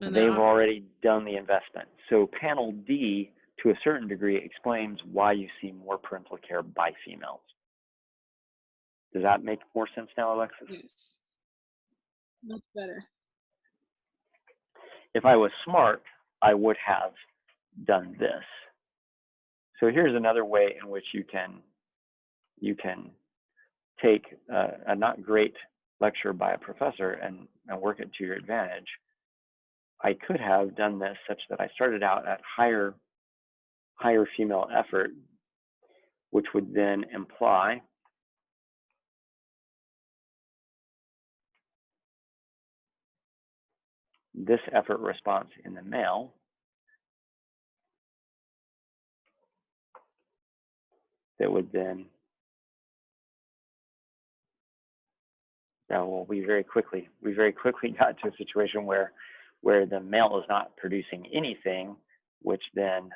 And They've already done the investment. So panel D, to a certain degree, explains why you see more parental care by females. Does that make more sense now, Alexis? Yes. Much better. If I was smart, I would have done this. So here's another way in which you can take a not great lecture by a professor and work it to your advantage. I could have done this such that I started out at higher female effort, which would then imply this effort response in the male that would then, we very quickly got to a situation where the male is not producing anything, which then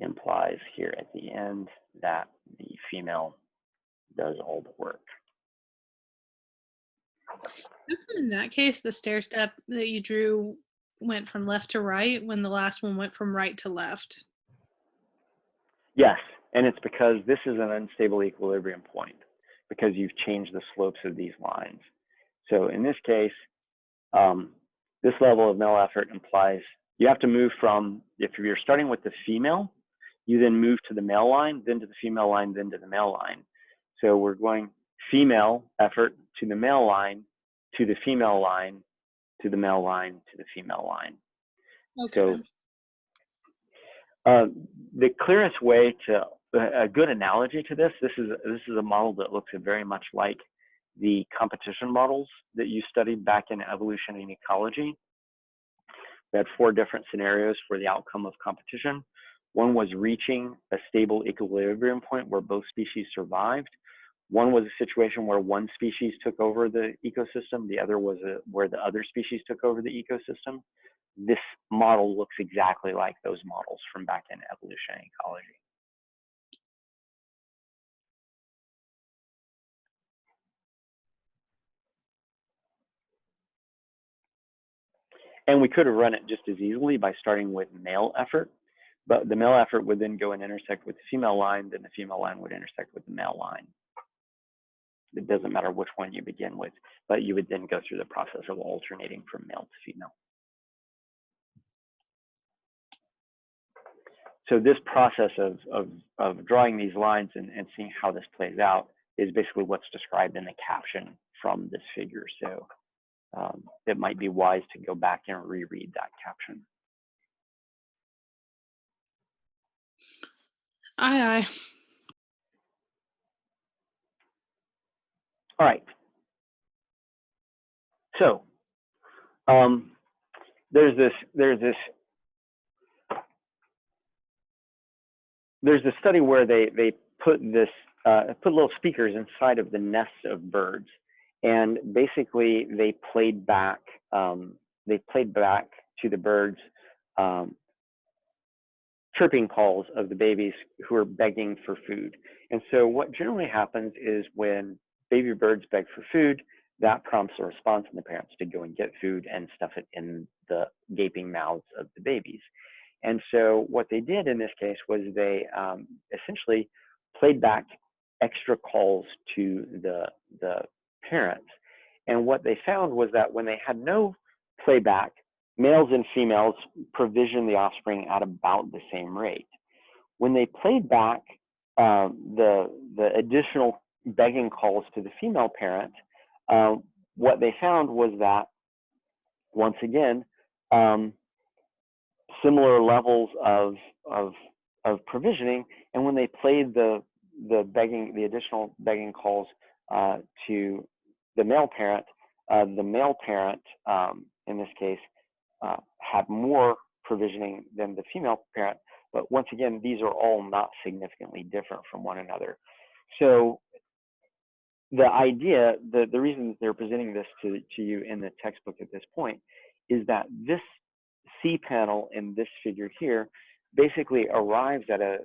implies here at the end that the female does all the work. In that case, the stair step that you drew went from left to right when the last one went from right to left. Yes, and it's because this is an unstable equilibrium point, because you've changed the slopes of these lines. So in this case, this level of male effort implies you have to move from, if you're starting with the female, you then move to the male line, then to the female line, then to the male line. So we're going female effort to the male line, to the female line, to the male line, to the female line. Okay. So the clearest way to, a good analogy to this is a model that looks very much like the competition models that you studied back in evolution and ecology. We had 4 different scenarios for the outcome of competition. One was reaching a stable equilibrium point where both species survived. One was a situation where one species took over the ecosystem. The other was where the other species took over the ecosystem. This model looks exactly like those models from back in evolution and ecology. And we could have run it just as easily by starting with male effort, but the male effort would then go and intersect with the female line, then the female line would intersect with the male line. It doesn't matter which one you begin with, but you would then go through the process of alternating from male to female. So this process of drawing these lines and seeing how this plays out is basically what's described in the caption from this figure. So it might be wise to go back and reread that caption. Aye, aye. All right. So there's this study where they put little speakers inside of the nests of birds, and basically they played back to the birds chirping calls of the babies who are begging for food. And so what generally happens is when baby birds beg for food, that prompts a response in the parents to go and get food and stuff it in the gaping mouths of the babies. And so what they did in this case was they essentially played back extra calls to the parents. And what they found was that when they had no playback, males and females provisioned the offspring at about the same rate. When they played back the additional begging calls to the female parent, what they found was that, once again, similar levels of provisioning, and when they played the additional begging calls to the male parent in this case had more provisioning than the female parent. But once again, these are all not significantly different from one another. So the idea, the reason they're presenting this to you in the textbook at this point is that this C panel in this figure here basically arrives at a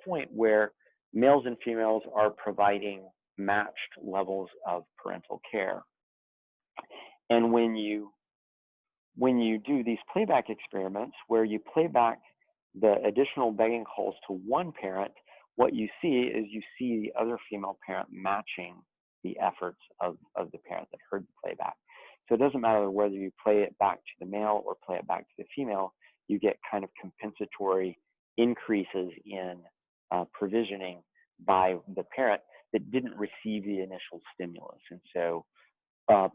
point where males and females are providing matched levels of parental care. And when you do these playback experiments where you play back the additional begging calls to one parent, what you see is you see the other female parent matching the efforts of the parent that heard the playback. So it doesn't matter whether you play it back to the male or play it back to the female, you get kind of compensatory increases in provisioning by the parent that didn't receive the initial stimulus. And so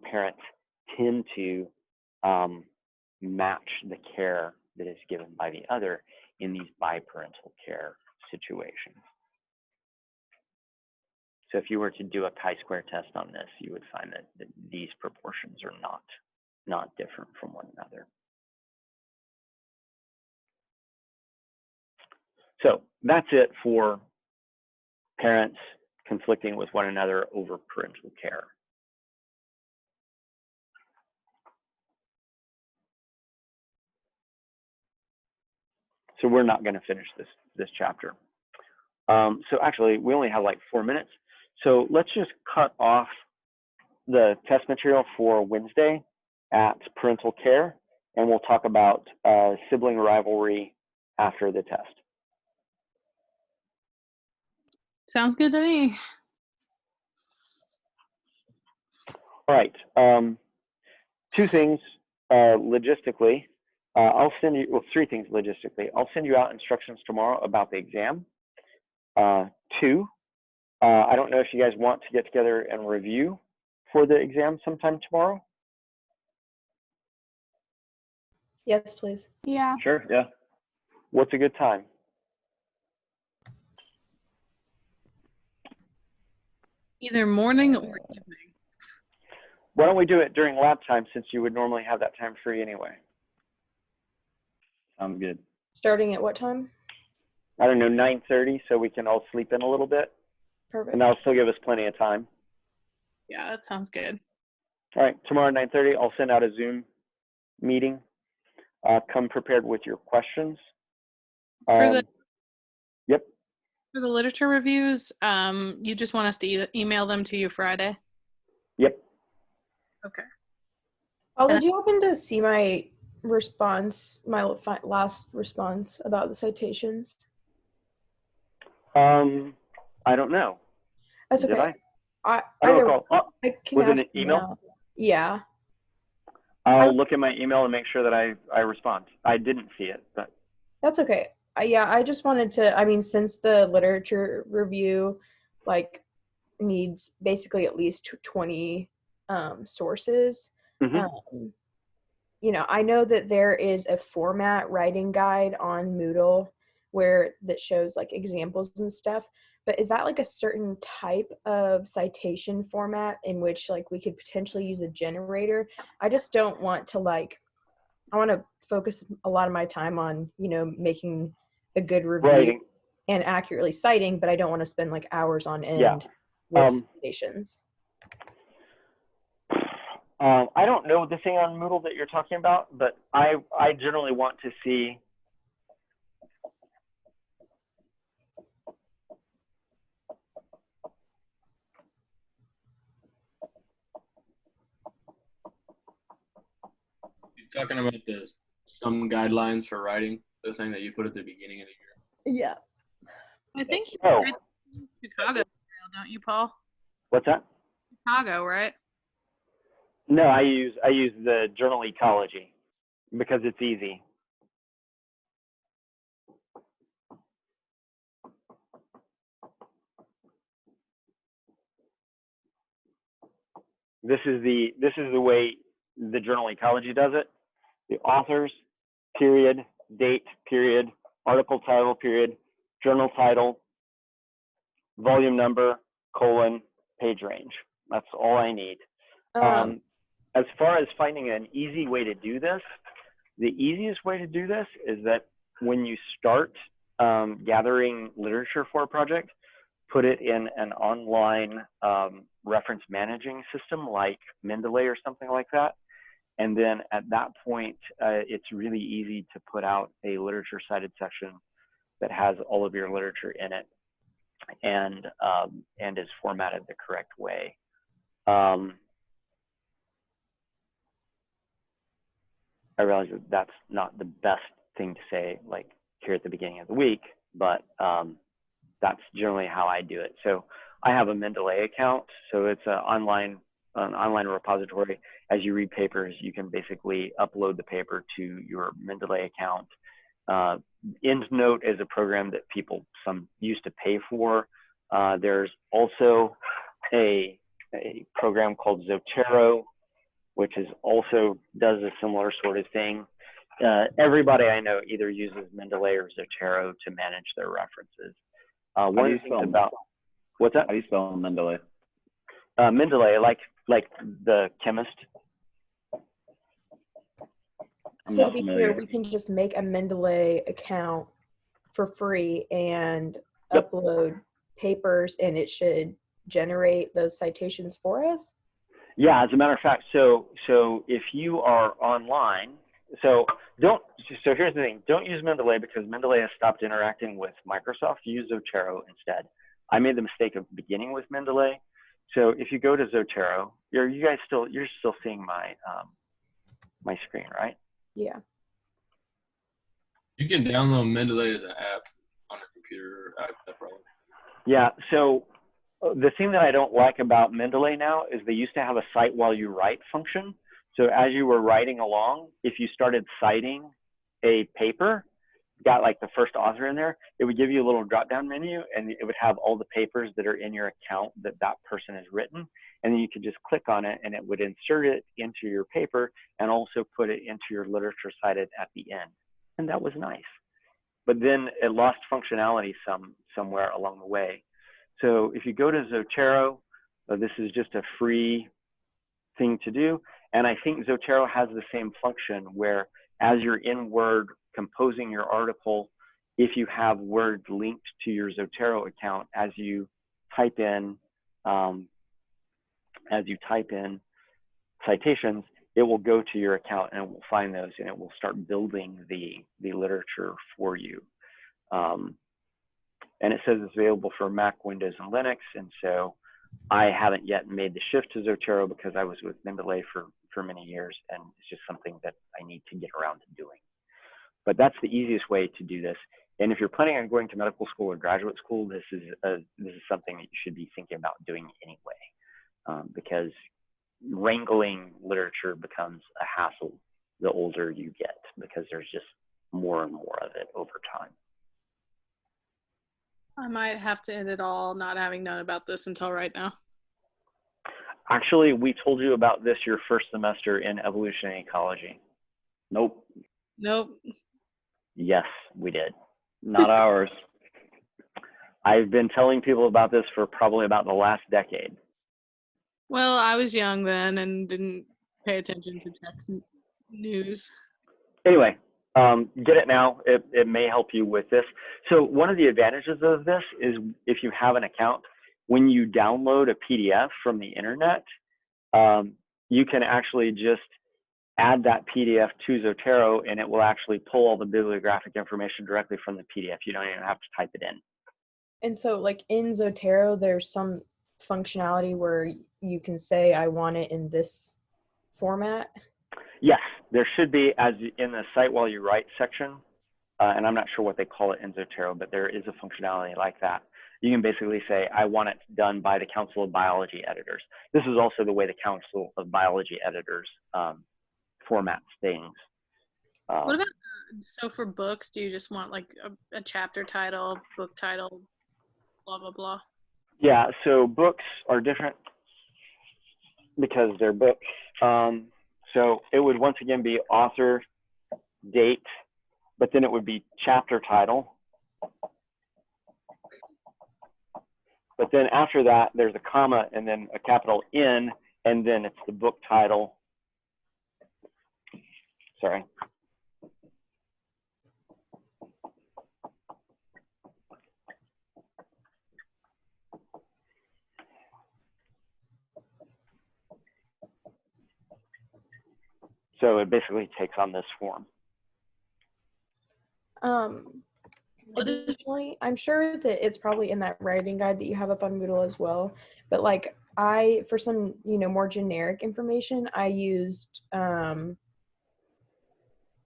parents tend to match the care that is given by the other in these biparental care situations. So if you were to do a chi-square test on this, you would find that these proportions are not different from one another. So that's it for parents conflicting with one another over parental care. So we're not going to finish this chapter. So actually, we only have like 4 minutes. So let's just cut off the test material for Wednesday at parental care, and we'll talk about sibling rivalry after the test. Sounds good to me. All right. 2 things logistically. I'll send you, well, 3 things logistically. I'll send you out instructions tomorrow about the exam. 2, I don't know if you guys want to get together and review for the exam sometime tomorrow. Yes, please. Yeah. Sure, yeah. What's a good time? Either morning or evening. Why don't we do it during lab time, since you would normally have that time free anyway? Sounds good. Starting at what time? I don't know, 9:30, so we can all sleep in a little bit, Perfect. and that'll still give us plenty of time. Yeah, that sounds good. All right, tomorrow 9:30, I'll send out a Zoom meeting. Come prepared with your questions. For the Yep. for the literature reviews, you just want us to email them to you Friday? Yep. Okay. Oh, did you happen to see my response, my last response about the citations? I don't know. That's Did okay. I don't recall. Oh, I can was it ask an you email? now. Yeah. I'll look at my email and make sure that I respond. I didn't see it, but That's okay. Yeah, I just wanted to, I mean, since the literature review, like, needs basically at least 20 sources, you know, I know that there is a format writing guide on Moodle that shows like examples and stuff, but is that like a certain type of citation format in which like we could potentially use a generator? I just don't want to I want to focus a lot of my time on, you know, making a good review writing. and accurately citing, but I don't want to spend like hours on end with citations. I don't know the thing on Moodle that you're talking about, but I generally want to see You're talking about some guidelines for writing, the thing that you put at the beginning of the year. Yeah. I think you Oh. write Chicago, don't you, Paul? What's that? Chicago, right? No, I use the Journal Ecology because it's easy. This is the way the Journal Ecology does it. The authors, period, date, period, article title, period, journal title, volume number, colon, page range. That's all I need. As far as finding an easy way to do this, the easiest way to do this is that when you start gathering literature for a project, put it in an online reference managing system like Mendeley or something like that. And then at that point, it's really easy to put out a literature cited section that has all of your literature in it and is formatted the correct way. I realize that that's not the best thing to say, like here at the beginning of the week, but that's generally how I do it. So I have a Mendeley account, so it's an online repository. As you read papers, you can basically upload the paper to your Mendeley account. EndNote is a program that some used to pay for. There's also a program called Zotero, which also does a similar sort of thing. Everybody I know either uses Mendeley or Zotero to manage their references. One of the things about, what's that? How do you spell Mendeley? Mendeley, like the chemist. So to be clear, we can just make a Mendeley account for free and upload papers, and it should generate those citations for us? Yeah, as a matter of fact, so if you are online, so here's the thing, don't use Mendeley because Mendeley has stopped interacting with Microsoft. Use Zotero instead. I made the mistake of beginning with Mendeley. So if you go to Zotero, you're still seeing my my screen, right? Yeah. You can download Mendeley as an app on a computer or iPad, probably. Yeah. So the thing that I don't like about Mendeley now is they used to have a cite while you write function. So as you were writing along, if you started citing a paper, got like the first author in there, it would give you a little drop down menu and it would have all the papers that are in your account that person has written. And then you could just click on it and it would insert it into your paper and also put it into your literature cited at the end. And that was nice. But then it lost functionality somewhere along the way. So if you go to Zotero, this is just a free thing to do. And I think Zotero has the same function where as you're in Word composing your article, if you have words linked to your Zotero account, as you type in citations, it will go to your account and it will find those, and it will start building the literature for you. And it says it's available for Mac, Windows, and Linux. And so I haven't yet made the shift to Zotero because I was with Mendeley for many years, and it's just something that I need to get around to doing. But that's the easiest way to do this. And if you're planning on going to medical school or graduate school, this is something that you should be thinking about doing anyway, because wrangling literature becomes a hassle the older you get, because there's just more and more of it over time. I might have to end it all not having known about this until right now. Actually, we told you about this your first semester in evolutionary ecology. Nope. Nope. Yes, we did. Not ours. I've been telling people about this for probably about the last decade. Well, I was young then and didn't pay attention to tech news. Anyway, get it now. It may help you with this. So one of the advantages of this is if you have an account, when you download a PDF from the internet, you can actually just add that PDF to Zotero, and it will actually pull all the bibliographic information directly from the PDF. You don't even have to type it in. And so like in Zotero, there's some functionality where you can say, I want it in this format. Yes, there should be, as in the Cite While You Write section, and I'm not sure what they call it in Zotero, but there is a functionality like that. You can basically say, I want it done by the Council of Biology Editors. This is also the way the Council of Biology Editors formats things. What about, so for books, do you just want like a chapter title, book title, blah, blah, blah? Yeah, so books are different because they're books. So it would once again be author, date, but then it would be chapter title. But then after that, there's a comma and then a capital N, and then it's the book title. Sorry. So it basically takes on this form. Additionally, I'm sure that it's probably in that writing guide that you have up on Moodle as well. But like for some, more generic information, I used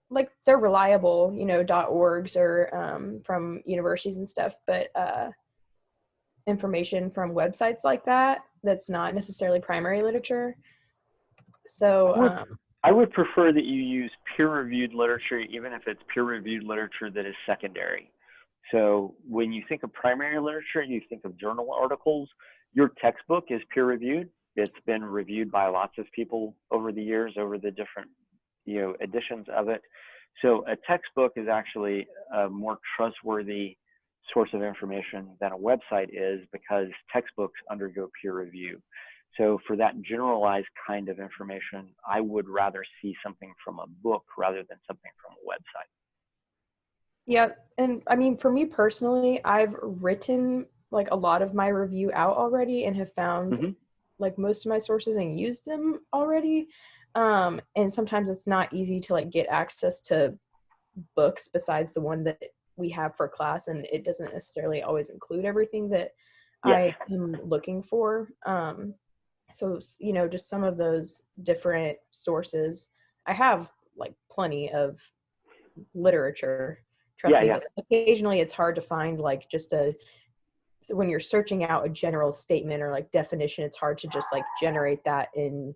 like they're reliable, .orgs or from universities and stuff, but information from websites like that's not necessarily primary literature. So I would prefer that you use peer-reviewed literature, even if it's peer-reviewed literature that is secondary. So when you think of primary literature, you think of journal articles. Your textbook is peer-reviewed. It's been reviewed by lots of people over the years, over the different editions of it. So a textbook is actually a more trustworthy source of information than a website is, because textbooks undergo peer review. So for that generalized kind of information, I would rather see something from a book rather than something from a website. Yeah, and I mean, for me personally, I've written like a lot of my review out already and have found like most of my sources and used them already. And sometimes it's not easy to like get access to books besides the one that we have for class, and it doesn't necessarily always include everything that I am looking for. So, just some of those different sources. I have like plenty of literature. Trust me, but occasionally it's hard to find like just when you're searching out a general statement or like definition, it's hard to just like generate that in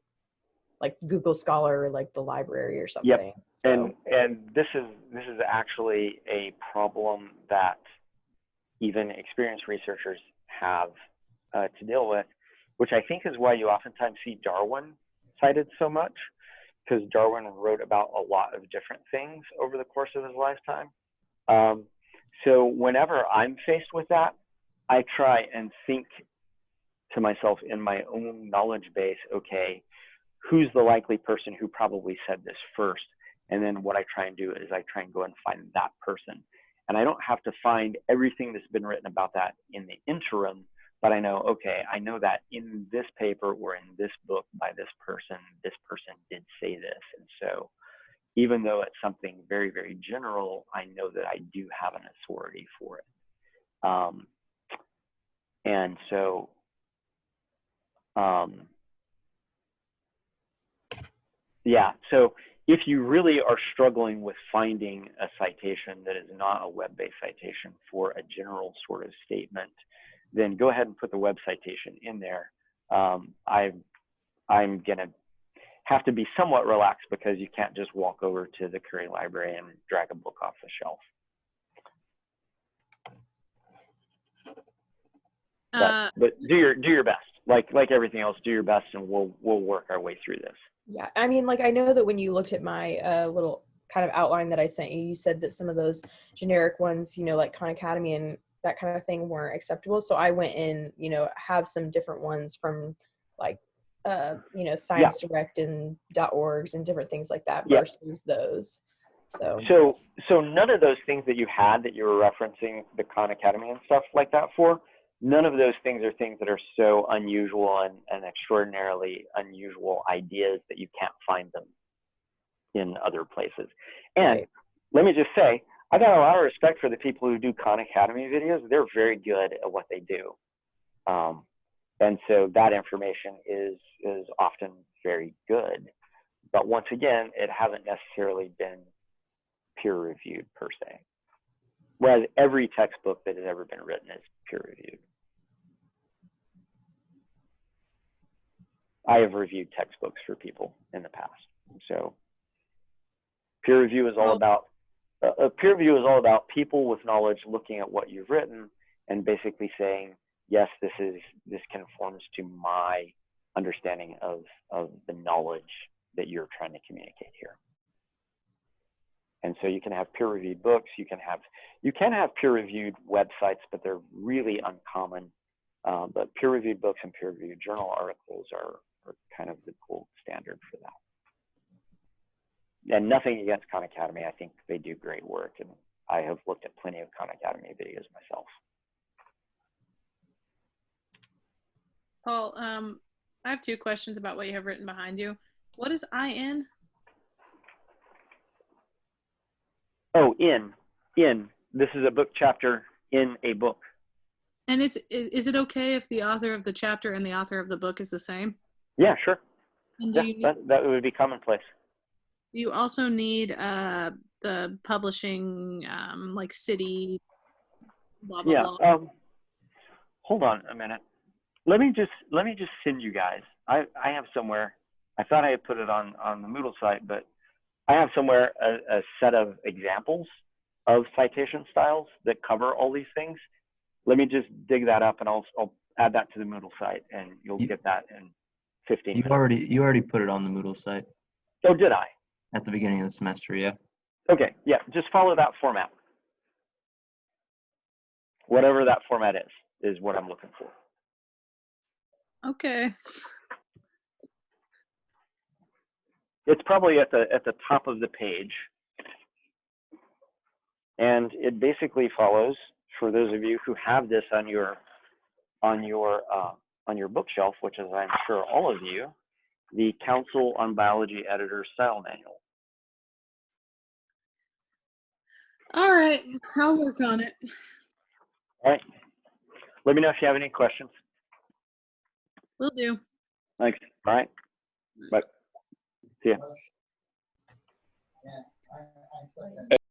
like Google Scholar or like the library or something. Yep. So. And this is actually a problem that even experienced researchers have to deal with, which I think is why you oftentimes see Darwin cited so much, because Darwin wrote about a lot of different things over the course of his lifetime. So whenever I'm faced with that, I try and think to myself in my own knowledge base, okay, who's the likely person who probably said this first? And then what I try and do is I try and go and find that person. and I don't have to find everything that's been written about that in the interim, but I know, okay, I know that in this paper or in this book by this person did say this. And so even though it's something very, very general, I know that I do have an authority for it. And so, yeah, so if you really are struggling with finding a citation that is not a web-based citation for a general sort of statement, then go ahead and put the web citation in there. I'm gonna have to be somewhat relaxed because you can't just walk over to the Curry Library and drag a book off the shelf. But do your best. Like everything else, do your best, and we'll work our way through this. Yeah, I mean, like, I know that when you looked at my little kind of outline that I sent you, you said that some of those generic ones, you know, like Khan Academy and that kind of thing weren't acceptable. So I went in, you know, have some different ones from like, you know, Science Direct and .orgs and different things like that versus those. So none of those things that you had that you were referencing the Khan Academy and stuff like that for, none of those things are things that are so unusual and extraordinarily unusual ideas that you can't find them in other places. And let me just say, I got a lot of respect for the people who do Khan Academy videos. They're very good at what they do. And so that information is often very good. But once again, it hasn't necessarily been peer reviewed per se. Whereas every textbook that has ever been written is peer reviewed. I have reviewed textbooks for people in the past. So peer review is all about people with knowledge looking at what you've written and basically saying, yes, this conforms to my understanding of the knowledge that you're trying to communicate here. And so you can have peer-reviewed books, you can have peer-reviewed websites, but they're really uncommon. But peer-reviewed books and peer-reviewed journal articles are kind of the gold standard for that. And nothing against Khan Academy. I think they do great work, and I have looked at plenty of Khan Academy videos myself. Paul, I have 2 questions about what you have written behind you. What is IN? Oh, in. This is a book chapter in a book. And is it okay if the author of the chapter and the author of the book is the same? Yeah, sure. And that would be commonplace. Do you also need the publishing, like city, blah, blah, blah? Hold on a minute. Let me just send you guys. I have somewhere, I thought I had put it on the Moodle site, but I have somewhere a set of examples of citation styles that cover all these things. Let me just dig that up, and I'll add that to the Moodle site, and you'll get that in 15 minutes. You already put it on the Moodle site. Oh, did I? At the beginning of the semester, yeah. Okay, yeah, just follow that format. Whatever that format is what I'm looking for. Okay. It's probably at the top of the page. And it basically follows, for those of you who have this on your bookshelf, which is, I'm sure, all of you, the Council on Biology Editor Style Manual. All right, I'll work on it. All right. Let me know if you have any questions. Will do. Thanks. All right. Bye. See ya.